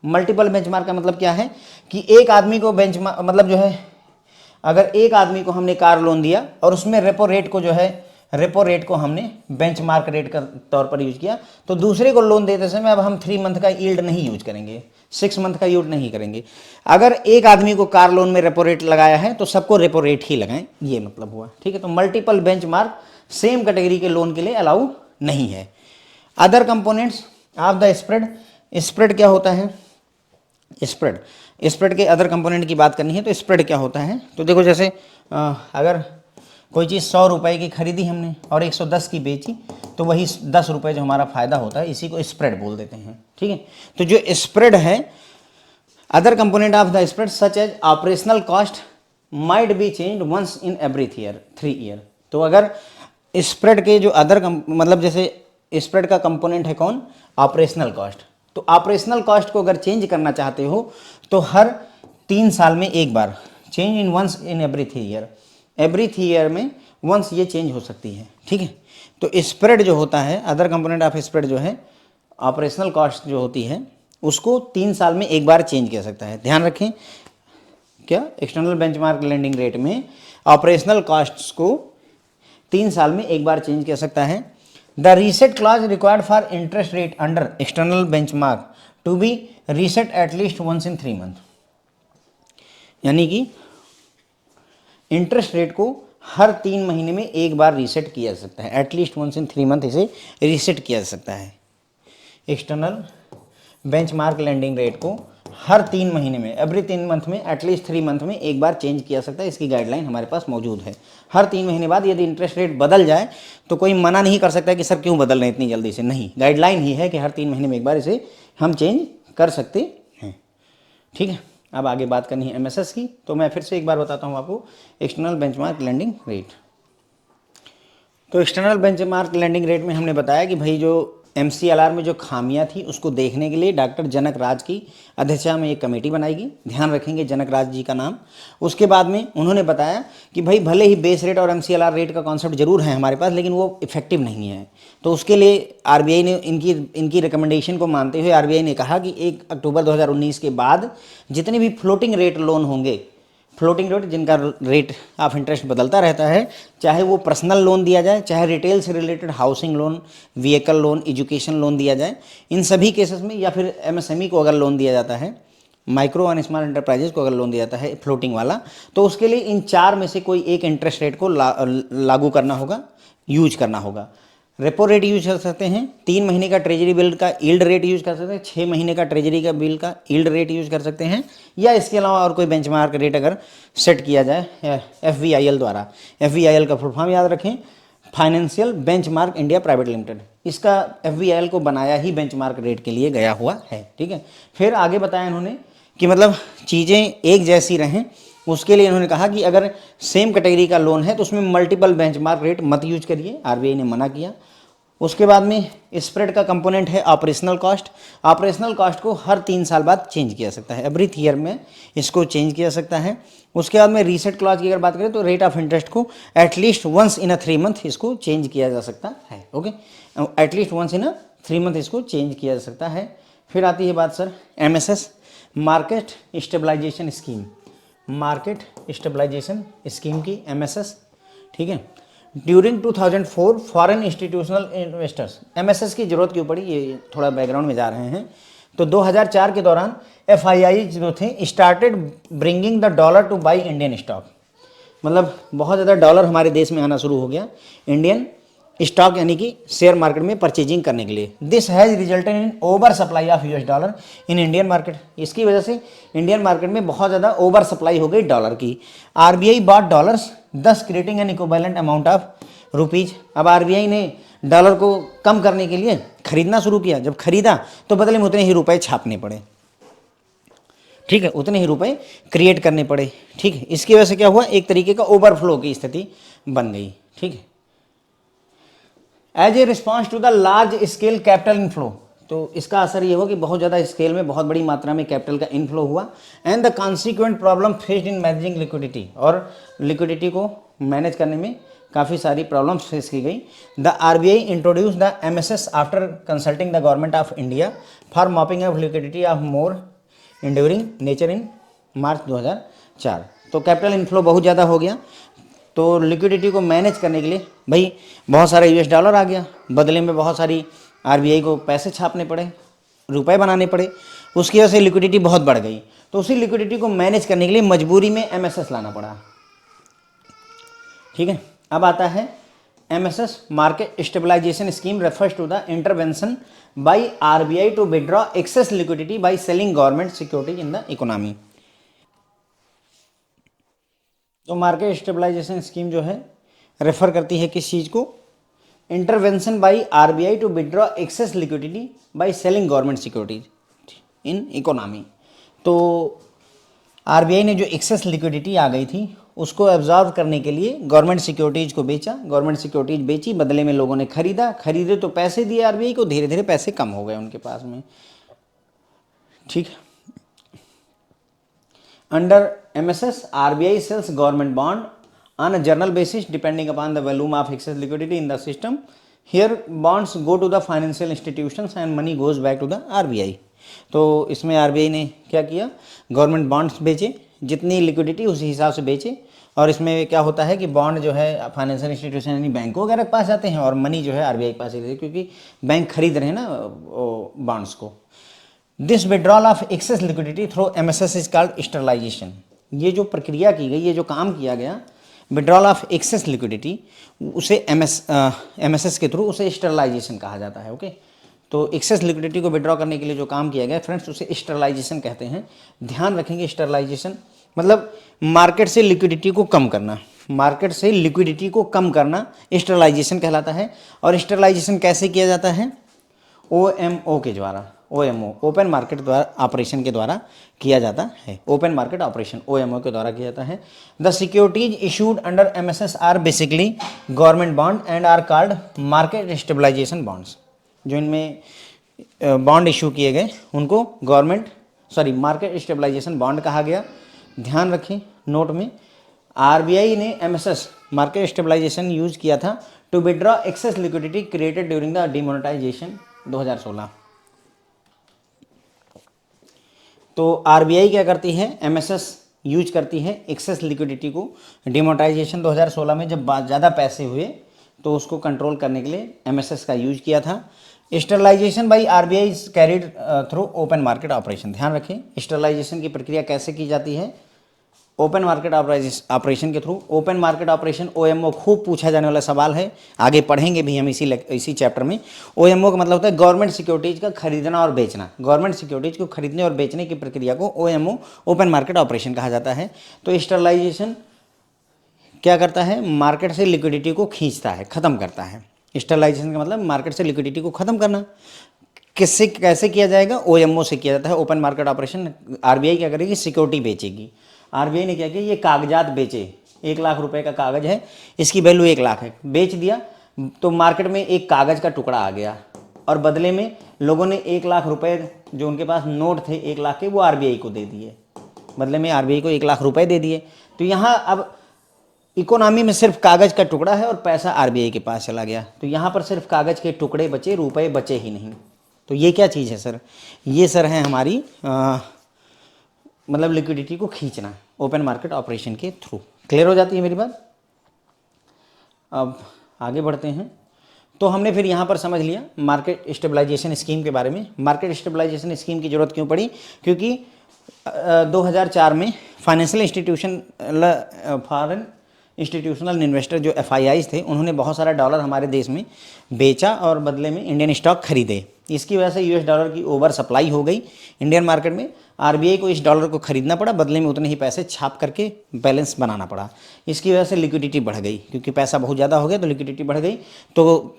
मल्टीपल बेंचमार्क का मतलब क्या है कि एक आदमी को बेंचमार्क मतलब जो है, अगर एक आदमी को हमने कार लोन दिया और उसमें रेपो रेट को हमने बेंचमार्क रेट का तौर पर यूज किया, तो दूसरे को लोन देते समय अब हम 3 मंथ का यील्ड नहीं यूज करेंगे, 6 मंथ का यील्ड नहीं करेंगे। अगर एक आदमी को कार लोन में रेपो रेट लगाया है तो सबको रेपो रेट ही लगाएं, ये मतलब हुआ। ठीक है, तो मल्टीपल बेंचमार्क सेम कैटेगरी के लोन के लिए अलाउ नहीं है। Other components of the spread क्या होता है, स्प्रेड के अदर कंपोनेंट की बात करनी है तो स्प्रेड क्या होता है, तो देखो जैसे अगर कोई चीज़ 100 रुपये की खरीदी हमने और 110 की बेची, तो वही 10 रुपये जो हमारा फ़ायदा होता है इसी को स्प्रेड बोल देते हैं। ठीक है, तो जो स्प्रेड है, other component of the spread such as operational cost might be changed once in every 3 year. तो अगर स्प्रेड के जो अदर मतलब जैसे स्प्रेड का कंपोनेंट है कौन, ऑपरेशनल कॉस्ट, तो ऑपरेशनल कॉस्ट को अगर चेंज करना चाहते हो तो हर 3 साल में एक बार, change in once in every 3 year, every 3 year में वंस ये चेंज हो सकती है। ठीक है, तो स्प्रेड जो होता है, अदर कंपोनेंट ऑफ स्प्रेड जो है, ऑपरेशनल कॉस्ट जो होती है उसको 3 साल में एक बार चेंज किया सकता है। ध्यान रखें, क्या एक्सटर्नल बेंचमार्क लेंडिंग रेट में ऑपरेशनल कॉस्ट्स को 3 साल में एक बार चेंज किया सकता है। The reset clause required for interest rate under external benchmark to be reset at least once in 3 month, यानी कि इंटरेस्ट रेट को हर 3 महीने में एक बार रीसेट किया जा सकता है, एटलीस्ट वंस इन 3 मंथ इसे रीसेट किया जा सकता है। एक्सटर्नल बेंचमार्क लेंडिंग रेट को हर 3 महीने में, एवरी 3 मंथ में, एटलीस्ट 3 मंथ में एक बार चेंज किया जा सकता है। इसकी गाइडलाइन हमारे पास मौजूद है। हर 3 महीने बाद यदि इंटरेस्ट रेट बदल जाए तो कोई मना नहीं कर सकता कि सर क्यों बदल रहे हैं इतनी जल्दी से, नहीं, गाइडलाइन ही है कि हर 3 महीने में एक बार इसे हम चेंज कर सकते हैं। ठीक है, अब आगे बात करनी है MSS की, तो मैं फिर से एक बार बताता हूँ आपको एक्सटर्नल बेंचमार्क लेंडिंग रेट। तो एक्सटर्नल बेंचमार्क लेंडिंग रेट में हमने बताया कि भाई जो MCLR में जो खामियां थी उसको देखने के लिए डॉक्टर जनक राज की अध्यक्षता में एक कमेटी बनाएगी। ध्यान रखेंगे जनक राज जी का नाम। उसके बाद में उन्होंने बताया कि भाई भले ही बेस रेट और MCLR रेट का कॉन्सेप्ट जरूर है हमारे पास, लेकिन वो इफेक्टिव नहीं है। तो उसके लिए RBI ने इनकी रिकमेंडेशन को मानते हुए RBI ने कहा कि 1 अक्टूबर 2019 के बाद जितने भी फ्लोटिंग रेट लोन होंगे, फ्लोटिंग रेट जिनका रेट ऑफ इंटरेस्ट बदलता रहता है, चाहे वो पर्सनल लोन दिया जाए, चाहे रिटेल से related housing loan, vehicle loan, education loan दिया जाए, इन सभी केसेस में, या फिर MSME को अगर लोन दिया जाता है, माइक्रो एंड स्मॉल एंटरप्राइजेज को अगर लोन दिया जाता है फ्लोटिंग वाला, तो उसके लिए इन 4 में से कोई एक इंटरेस्ट रेट को लागू करना होगा, यूज करना होगा। रेपो रेट यूज कर सकते हैं, 3 महीने का ट्रेजरी बिल का यील्ड रेट यूज कर सकते हैं, 6 महीने का ट्रेजरी का बिल का यील्ड रेट यूज कर सकते हैं, या इसके अलावा और कोई बेंचमार्क रेट अगर सेट किया जाए FVIL द्वारा। FVIL का फुल फॉर्म याद रखें, financial benchmark India private limited. इसका FVIL को बनाया ही बेंचमार्क रेट के लिए गया हुआ है। ठीक है, फिर आगे बताया इन्होंने कि मतलब चीज़ें एक जैसी रहें, उसके लिए इन्होंने कहा कि अगर सेम कैटेगरी का लोन है तो उसमें मल्टीपल बेंचमार्क रेट मत यूज करिए, RBI ने मना किया। उसके बाद में स्प्रेड का कंपोनेंट है ऑपरेशनल कॉस्ट। ऑपरेशनल कॉस्ट को हर 3 साल बाद चेंज किया सकता है, एवरी ईयर में इसको चेंज किया सकता है। उसके बाद में रीसेट क्लॉज की अगर बात करें तो रेट ऑफ इंटरेस्ट को at least once in a 3 month इसको चेंज किया जा सकता है। Okay, at least once in a 3 month इसको चेंज किया जा सकता है। फिर आती है बात sir MSS, market stabilisation scheme, market stabilisation scheme की MSS, ठीक है। During 2004 foreign institutional investors, MSS की जरूरत क्यों पड़ी, ये थोड़ा बैकग्राउंड में जा रहे हैं। तो 2004 के दौरान FII जो थे started bringing the dollar two by Indian stock, मतलब बहुत ज़्यादा डॉलर हमारे देश में आना शुरू हो गया इंडियन स्टॉक यानी कि शेयर मार्केट में परचेजिंग करने के लिए। This has resulted in over supply of US dollar in Indian market, इसकी वजह से इंडियन मार्केट में बहुत ज़्यादा ओवर सप्लाई हो गई डॉलर की। RBI बॉट डॉलर्स दस creating an equivalent amount of rupees. अब RBI ने डॉलर को कम करने के लिए खरीदना शुरू किया, जब खरीदा तो बदले में उतने ही रुपए छापने पड़े, ठीक है, उतने ही रुपए क्रिएट करने पड़े, ठीक है। इसकी वजह से क्या हुआ, एक तरीके का ओवरफ्लो की स्थिति बन गई, ठीक है। As a response to the large scale capital inflow, तो इसका असर ये हुआ कि बहुत ज़्यादा स्केल में बहुत बड़ी मात्रा में कैपिटल का इनफ्लो हुआ। And the consequent problem faced in managing liquidity, और लिक्विडिटी को मैनेज करने में काफ़ी सारी प्रॉब्लम्स फेस की गई। The RBI introduce the MSS after consulting the government of India for mopping of liquidity of more enduring nature in March 2004। तो capital inflow बहुत ज़्यादा हो गया, तो लिक्विडिटी को मैनेज करने के लिए भाई बहुत सारा US डॉलर आ गया, बदले में बहुत सारी RBI को पैसे छापने पड़े, रुपए बनाने पड़े, उसकी वजह से लिक्विडिटी बहुत बढ़ गई। तो उसी लिक्विडिटी को मैनेज करने के लिए मजबूरी में MSS लाना पड़ा, ठीक है। अब आता है MSS market stabilisation scheme refers to the intervention by RBI to withdraw excess liquidity by selling government securities in the economy. तो मार्केट स्टेबलाइजेशन स्कीम जो है रेफर करती है किस चीज़ को, intervention by RBI to withdraw excess liquidity by selling government securities in economy. तो RBI ने जो एक्सेस लिक्विडिटी आ गई थी उसको एब्जॉर्व करने के लिए गवर्नमेंट सिक्योरिटीज़ को बेचा, गवर्नमेंट सिक्योरिटीज़ बेची, बदले में लोगों ने खरीदे तो पैसे दिए RBI को, धीरे धीरे पैसे कम हो गए उनके पास में, ठीक। Under MSS RBI sells government bond on a journal basis depending upon the volume of excess liquidity in the system. Here bonds go to the financial institutions and money goes back to the RBI. तो इसमें RBI ने क्या किया, government bonds बेचे, जितनी liquidity उसी हिसाब से बेचे, और इसमें क्या होता है कि बॉन्ड जो है फाइनेंशियल इंस्टीट्यूशन यानी बैंकों वगैरह के पास जाते हैं और मनी जो है RBI के पास ही रहती है, क्योंकि बैंक खरीद रहे हैं ना बॉन्ड्स को। This withdrawal of excess liquidity through MSS is called sterilisation. ये जो प्रक्रिया की गई, ये जो काम किया गया विड्रॉल ऑफ एक्सेस लिक्विडिटी, उसे MSS के थ्रू उसे स्टरलाइजेशन कहा जाता है। ओके, तो एक्सेस लिक्विडिटी को विड्रॉ करने के लिए जो काम किया गया फ्रेंड्स उसे स्टरलाइजेशन कहते हैं। ध्यान रखेंगे, स्टरलाइजेशन मतलब मार्केट से लिक्विडिटी को कम करना, मार्केट से लिक्विडिटी को कम करना स्टरलाइजेशन कहलाता है। और स्टरलाइजेशन कैसे किया जाता है, OMO के द्वारा, OMO ओपन मार्केट द्वारा ऑपरेशन के द्वारा किया जाता है, ओपन मार्केट ऑपरेशन OMO के द्वारा किया जाता है। The securities issued under MSS are basically government bond and are called market stabilisation bonds. जो इनमें बॉन्ड इशू किए गए उनको मार्केट स्टेबलाइजेशन बॉन्ड कहा गया। ध्यान रखें नोट में, RBI ने MSS मार्केट स्टेबलाइजेशन यूज किया था to withdraw excess liquidity created during the demonetisation 2016। तो RBI क्या करती है, MSS यूज करती है एक्सेस लिक्विडिटी को। डिमोनेटाइजेशन 2016 में जब ज़्यादा पैसे हुए तो उसको कंट्रोल करने के लिए MSS का यूज किया था। Sterilisation by RBI is carried through open market operation. ध्यान रखें, स्टरलाइजेशन की प्रक्रिया कैसे की जाती है, ओपन मार्केट ऑपरेशन के through. Open market operation OMO खूब पूछा जाने वाला सवाल है, आगे पढ़ेंगे भी हम इसी चैप्टर में। OMO का मतलब होता है गवर्नमेंट सिक्योरिटीज का खरीदना और बेचना। गवर्नमेंट सिक्योरिटीज को खरीदने और बेचने की प्रक्रिया को OMO ओपन मार्केट ऑपरेशन कहा जाता है। तो स्टरलाइजेशन क्या करता है, मार्केट से लिक्विडिटी को खींचता है, ख़त्म करता है। स्टरलाइजेशन का मतलब मार्केट से लिक्विडिटी को ख़त्म करना। किससे कैसे किया जाएगा, OMO से किया जाता है, ओपन मार्केट ऑपरेशन। RBI क्या करेगी, सिक्योरिटी बेचेगी। RBI ने क्या किया, ये कागजात बेचे, 1 लाख रुपए का कागज है, इसकी वैल्यू 1 लाख है, बेच दिया, तो मार्केट में एक कागज़ का टुकड़ा आ गया और बदले में लोगों ने 1 लाख रुपए जो उनके पास नोट थे 1 लाख के, वो आरबीआई को दे दिए। बदले में आरबीआई को 1 लाख रुपए दे दिए। तो यहाँ अब इकोनॉमी में सिर्फ कागज़ का टुकड़ा है और पैसा आरबीआई के पास चला गया। तो यहाँ पर सिर्फ कागज़ के टुकड़े बचे, रुपए बचे ही नहीं। तो ये क्या चीज़ है सर? ये सर है हमारी मतलब लिक्विडिटी को खींचना ओपन मार्केट ऑपरेशन के थ्रू। क्लियर हो जाती है मेरी बात? अब आगे बढ़ते हैं। तो हमने फिर यहाँ पर समझ लिया मार्केट स्टेबलाइजेशन स्कीम के बारे में। मार्केट स्टेबलाइजेशन स्कीम की ज़रूरत क्यों पड़ी? क्योंकि 2004 में फाइनेंशियल फॉरेन इंस्टीट्यूशनल इन्वेस्टर जो FIIs थे, उन्होंने बहुत सारा डॉलर हमारे देश में बेचा और बदले में इंडियन स्टॉक खरीदे। इसकी वजह से US डॉलर की ओवर सप्लाई हो गई इंडियन मार्केट में। आरबीआई को इस डॉलर को खरीदना पड़ा, बदले में उतने ही पैसे छाप करके बैलेंस बनाना पड़ा। इसकी वजह से लिक्विडिटी बढ़ गई, क्योंकि पैसा बहुत ज़्यादा हो गया तो लिक्विडिटी बढ़ गई। तो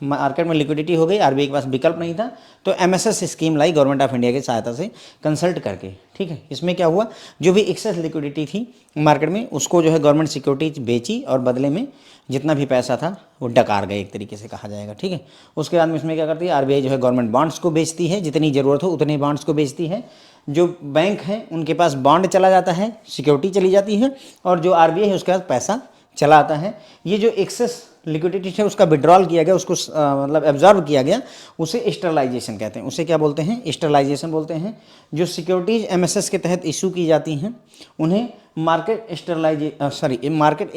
मार्केट में लिक्विडिटी हो गई, आरबीआई के पास विकल्प नहीं था, तो MSS scheme lie government of India की सहायता से कंसल्ट करके। ठीक है, इसमें क्या हुआ, जो भी एक्सेस लिक्विडिटी थी मार्केट में उसको जो है गवर्नमेंट सिक्योरिटीज बेची और बदले में जितना भी पैसा था वो डकार गए, एक तरीके से कहा जाएगा। ठीक है, उसके बाद में इसमें क्या करती है, आरबीआई जो है गवर्नमेंट बॉन्ड्स को बेचती है, जितनी ज़रूरत हो उतने बॉन्ड्स को बेचती है। जो बैंक हैं उनके पास बॉन्ड चला जाता है, सिक्योरिटी चली जाती है, और जो आरबीआई है उसके पास पैसा चला आता है। ये जो एक्सेस लिक्विडिटी है उसका विड्रॉल किया गया, उसको मतलब एब्जॉर्व किया गया, उसे स्टरलाइजेशन कहते हैं। उसे क्या बोलते हैं? स्टरलाइजेशन बोलते हैं। जो सिक्योरिटीज़ MSS के तहत इशू की जाती हैं उन्हें मार्केट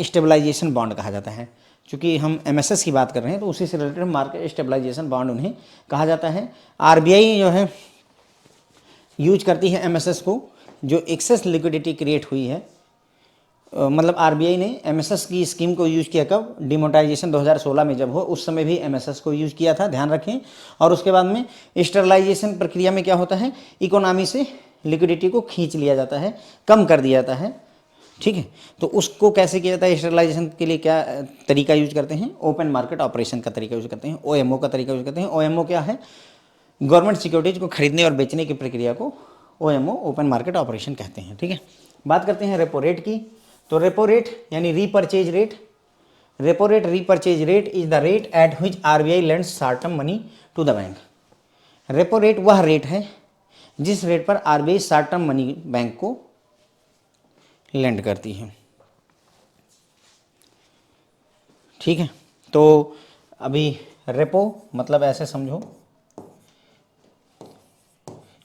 स्टेबलाइजेशन बॉन्ड कहा जाता है। चूँकि हम MSS की बात कर रहे हैं तो उसी से रिलेटेड मार्केट स्टेबलाइजेशन बॉन्ड उन्हें कहा जाता है। आरबीआई जो है यूज करती है MSS को, जो एक्सेस लिक्विडिटी क्रिएट हुई है। मतलब आरबीआई ने MSS की स्कीम को यूज़ किया कब? डिमोनेटाइजेशन 2016 में जब हो, उस समय भी MSS को यूज़ किया था, ध्यान रखें। और उसके बाद में स्टरलाइजेशन प्रक्रिया में क्या होता है, इकोनॉमी से लिक्विडिटी को खींच लिया जाता है, कम कर दिया जाता है। ठीक है, तो उसको कैसे किया जाता है? स्टरलाइजेशन के लिए क्या तरीका यूज करते हैं? ओपन मार्केट ऑपरेशन का तरीका यूज करते हैं, OMO का तरीका यूज करते हैं। OMO क्या है? गवर्नमेंट सिक्योरिटीज को खरीदने और बेचने की प्रक्रिया को OMO ओपन मार्केट ऑपरेशन कहते हैं। ठीक है, बात करते हैं रेपो रेट की। तो रेपो रेट यानी repurchase rate. Repo rate repurchase rate is the rate at which RBI lends short term money to the bank. Repo rate वह रेट है जिस रेट पर RBI short term money bank को lend करती है। ठीक है, तो अभी रेपो मतलब ऐसे समझो,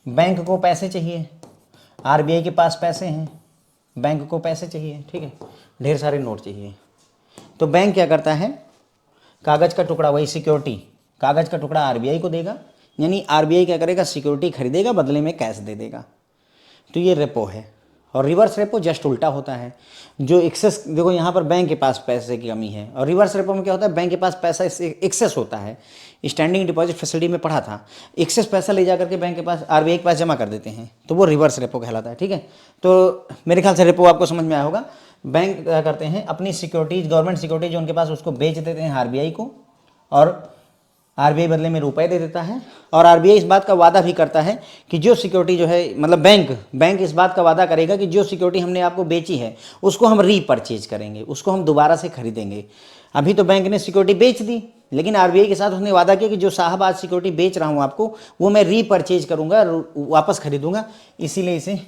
बैंक को पैसे चाहिए, आरबीआई के पास पैसे हैं, बैंक को पैसे चाहिए। ठीक है, ढेर सारे नोट चाहिए, तो बैंक क्या करता है, कागज़ का टुकड़ा, वही सिक्योरिटी, कागज़ का टुकड़ा आरबीआई को देगा। यानी आरबीआई क्या करेगा, सिक्योरिटी खरीदेगा, बदले में कैश दे देगा। तो ये रेपो है। और रिवर्स रेपो जस्ट उल्टा होता है। जो एक्सेस, देखो यहाँ पर बैंक के पास पैसे की कमी है, और रिवर्स रेपो में क्या होता है, बैंक के पास पैसा एक्सेस होता है। स्टैंडिंग डिपॉजिट फैसिलिटी में पढ़ा था, एक्सेस पैसा ले जा करके बैंक के पास, आरबीआई के पास जमा कर देते हैं, तो वो रिवर्स रेपो कहलाता है। ठीक है, तो मेरे ख्याल से रेपो आपको समझ में आया होगा। बैंक क्या करते हैं, अपनी सिक्योरिटीज, गवर्नमेंट सिक्योरिटीज जो उनके पास, उसको बेच देते हैं आरबीआई को, और आरबीआई बदले में रुपए दे देता है। और आरबीआई इस बात का वादा भी करता है कि जो सिक्योरिटी जो है, मतलब बैंक इस बात का वादा करेगा कि जो सिक्योरिटी हमने आपको बेची है उसको हम रीपर्चेज करेंगे, उसको हम दोबारा से खरीदेंगे। अभी तो बैंक ने सिक्योरिटी बेच दी, लेकिन आरबीआई के साथ उसने वादा किया कि जो साहब आज सिक्योरिटी बेच रहा हूँ आपको, वो मैं रीपर्चेज करूँगा, वापस खरीदूंगा। इसीलिए इसे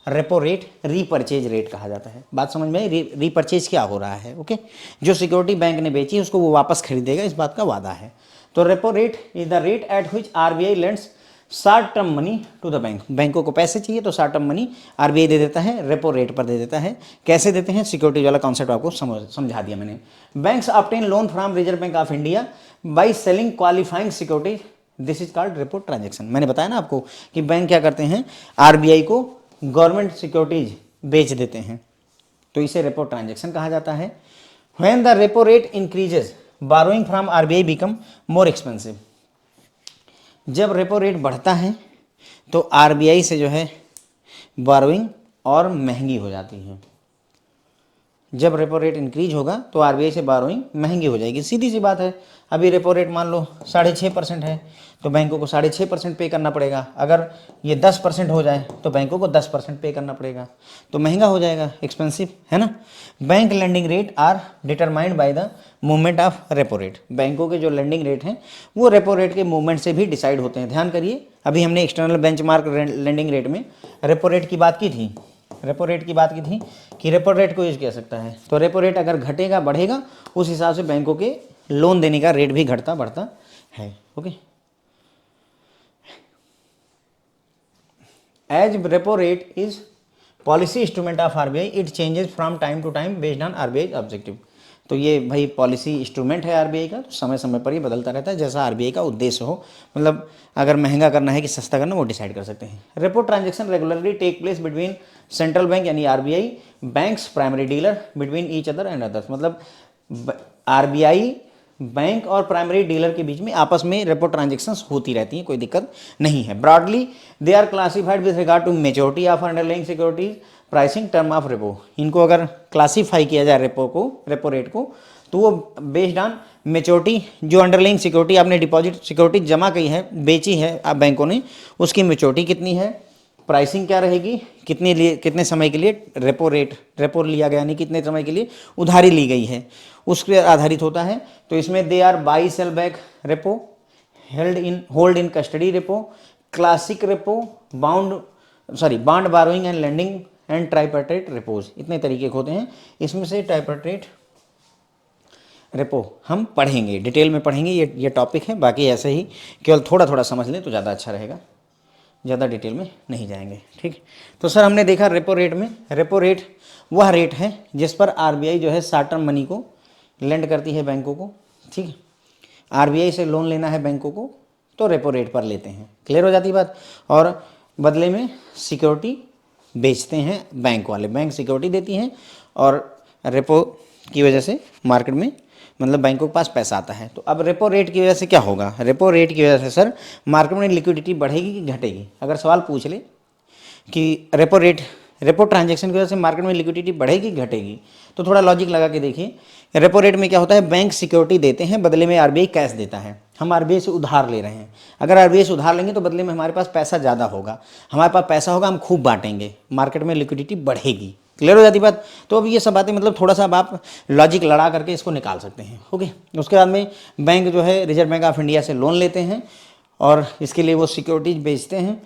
रेपो रेट रीपर्चेज रेट कहा जाता है। बात समझ में आई? रीपर्चेज क्या हो रहा है? ओके, जो सिक्योरिटी बैंक ने बेची उसको वो वापस खरीदेगा, इस बात का वादा है। तो repo rate is the rate at which RBI lends short term money to the bank. बैंकों को पैसे चाहिए तो शॉर्ट टर्म मनी आरबीआई दे देता है, रेपो रेट पर दे देता है। कैसे देते हैं, सिक्योरिटी वाला कॉन्सेप्ट आपको समझा दिया मैंने। Banks obtain loan from reserve bank of India by selling qualifying security, this is called repo transaction. मैंने बताया ना आपको कि बैंक क्या करते हैं, आरबीआई को गवर्नमेंट सिक्योरिटीज बेच देते हैं, तो इसे रेपो ट्रांजेक्शन कहा जाता है। When the repo rate increases, burrowing from RBI become more expensive. जब रेपो रेट बढ़ता है तो आरबीआई से जो है बारोइंग और महंगी हो जाती है। जब रेपो रेट इंक्रीज होगा तो आरबीआई से बारोइंग महंगी हो जाएगी, सीधी सी बात है। अभी रेपो रेट मान लो 6.5% है तो बैंकों को 6.5% पे करना पड़ेगा। अगर ये 10% हो जाए तो बैंकों को 10% पे करना पड़ेगा, तो महंगा हो जाएगा, एक्सपेंसिव है ना। Bank lending rate are determined by the movement of repo rate. बैंकों के जो लेंडिंग रेट हैं वो रेपो रेट के मूवमेंट से भी डिसाइड होते हैं। ध्यान करिए, अभी हमने एक्सटर्नल बेंचमार्क लेंडिंग रेट में रेपो रेट की बात की थी, रेपो रेट की बात की थी कि रेपो रेट को यूज किया सकता है। तो रेपो रेट अगर घटेगा बढ़ेगा उस हिसाब से बैंकों के लोन देने का रेट भी घटता बढ़ता है। Okay, as repo rate is policy instrument of RBI, it changes from time to time based on RBI objective. तो ये भाई पॉलिसी इंस्ट्रूमेंट है आरबीआई का, तो समय समय पर ये बदलता रहता है जैसा आरबीआई का उद्देश्य हो। मतलब अगर महंगा करना है कि सस्ता करना वो डिसाइड कर सकते हैं। Repo transaction regularly take place between central bank यानी RBI, banks, primary dealer, between each other and others. मतलब आरबीआई बैंक और प्राइमरी डीलर के बीच में आपस में रेपो ट्रांजेक्शंस होती रहती हैं, कोई दिक्कत नहीं है। Broadly they are classified with regard to maturity of underlying securities, pricing, term of repo. इनको अगर क्लासीफाई किया जाए रेपो रेट को, तो वो बेस्ड ऑन मेच्योरिटी, जो अंडरलाइंग सिक्योरिटी आपने डिपॉजिट सिक्योरिटी जमा की है, बेची है आप बैंकों ने, उसकी मेच्योरिटी कितनी है, प्राइसिंग क्या रहेगी, कितने समय के लिए रेपो लिया गया, यानी कितने समय के लिए उधारी ली गई है, उस पर आधारित होता है। तो इसमें they are buy sell back repo, hold in custody repo, classic repo, bond borrowing and lending and tripartite repos. इतने तरीके के होते हैं। इसमें से ट्राइपर्टेट रेपो हम पढ़ेंगे, डिटेल में पढ़ेंगे, ये टॉपिक है। बाकी ऐसे ही केवल थोड़ा थोड़ा समझ लें तो ज़्यादा अच्छा रहेगा, ज़्यादा डिटेल में नहीं जाएंगे। ठीक, तो सर हमने देखा रेपो रेट में, रेपो रेट वह रेट है जिस पर आरबीआई जो है शॉर्ट टर्म मनी को लेंड करती है बैंकों को। ठीक, आरबीआई से लोन लेना है बैंकों को तो रेपो रेट पर लेते हैं, क्लियर हो जाती बात। और बदले में सिक्योरिटी बेचते हैं बैंक वाले, बैंक सिक्योरिटी देती हैं और रेपो की वजह से मार्केट में मतलब बैंकों के पास पैसा आता है। तो अब रेपो रेट की वजह से क्या होगा, रेपो रेट की वजह से सर मार्केट में लिक्विडिटी बढ़ेगी कि घटेगी। अगर सवाल पूछ ले कि रेपो ट्रांजैक्शन की वजह से मार्केट में लिक्विडिटी बढ़ेगी घटेगी, तो थोड़ा लॉजिक लगा के देखिए। रेपो रेट में क्या होता है, बैंक सिक्योरिटी देते हैं, बदले में आरबीआई कैश देता है। हम आरबीआई से उधार ले रहे हैं, अगर आरबीआई से उधार लेंगे तो बदले में हमारे पास पैसा ज़्यादा होगा, हमारे पास पैसा होगा, हम खूब बांटेंगे, मार्केट में लिक्विडिटी बढ़ेगी, क्लियर हो जाती बात। तो अब ये सब बातें मतलब थोड़ा सा अब आप लॉजिक लड़ा करके इसको निकाल सकते हैं। ओके, उसके बाद में बैंक जो है रिजर्व बैंक ऑफ इंडिया से लोन लेते हैं और इसके लिए वो सिक्योरिटीज बेचते हैं,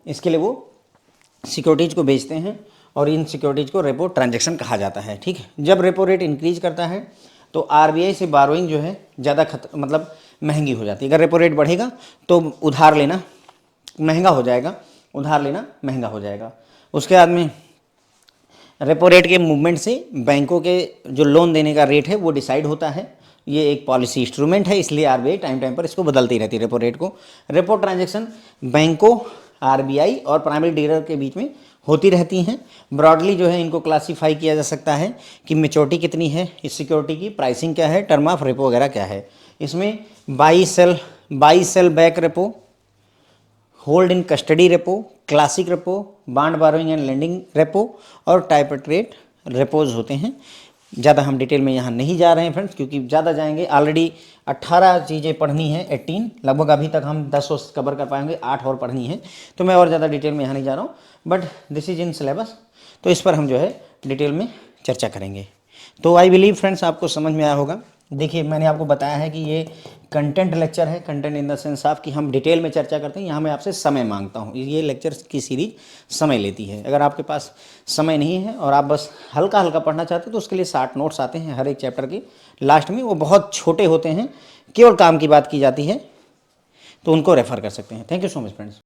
इसके लिए वो सिक्योरिटीज को बेचते हैं और इन सिक्योरिटीज को रेपो ट्रांजैक्शन कहा जाता है। ठीक है, जब रेपो रेट इंक्रीज करता है तो आरबीआई से बारोइंग जो है ज़्यादा मतलब महंगी हो जाती है। अगर रेपो रेट बढ़ेगा तो उधार लेना महंगा हो जाएगा, उधार लेना महंगा हो जाएगा। उसके बाद में रेपो रेट के मूवमेंट से बैंकों के जो लोन देने का रेट है वो डिसाइड होता है। ये एक पॉलिसी इंस्ट्रूमेंट है, इसलिए आरबीआई टाइम टाइम पर इसको बदलती रहती है रेपो रेट को। रेपो ट्रांजैक्शन बैंकों, आरबीआई और प्राइमरी डीलर के बीच में होती रहती हैं। ब्रॉडली जो है इनको क्लासीफाई किया जा सकता है कि मेच्योरिटी कितनी है इस सिक्योरिटी की, प्राइसिंग क्या है, टर्म ऑफ रेपो वगैरह क्या है। इसमें buy sell back repo, hold in custody repo, classic repo, bond borrowing and lending repo और ट्राइपर्टेट रेपोज होते हैं। ज़्यादा हम डिटेल में यहाँ नहीं जा रहे हैं फ्रेंड्स, क्योंकि ज़्यादा जाएंगे ऑलरेडी 18 चीज़ें पढ़नी है, 18 लगभग, अभी तक हम 10 कवर कर पाएंगे, 8 और पढ़नी है, तो मैं और ज़्यादा डिटेल में यहाँ नहीं जा रहा हूँ, but this is in syllabus, तो इस पर हम जो है डिटेल में चर्चा करेंगे। तो आई बिलीव फ्रेंड्स आपको समझ में आया होगा। देखिए मैंने आपको बताया है कि ये कंटेंट लेक्चर है, content in the sense of कि हम डिटेल में चर्चा करते हैं, यहाँ मैं आपसे समय मांगता हूँ। ये लेक्चर की सीरीज समय लेती है। अगर आपके पास समय नहीं है और आप बस हल्का हल्का पढ़ना चाहते हैं तो उसके लिए 60 नोट्स आते हैं हर एक चैप्टर के लास्ट में, वो बहुत छोटे होते हैं, केवल काम की बात की जाती है, तो उनको रेफर कर सकते हैं। Thank you so much friends.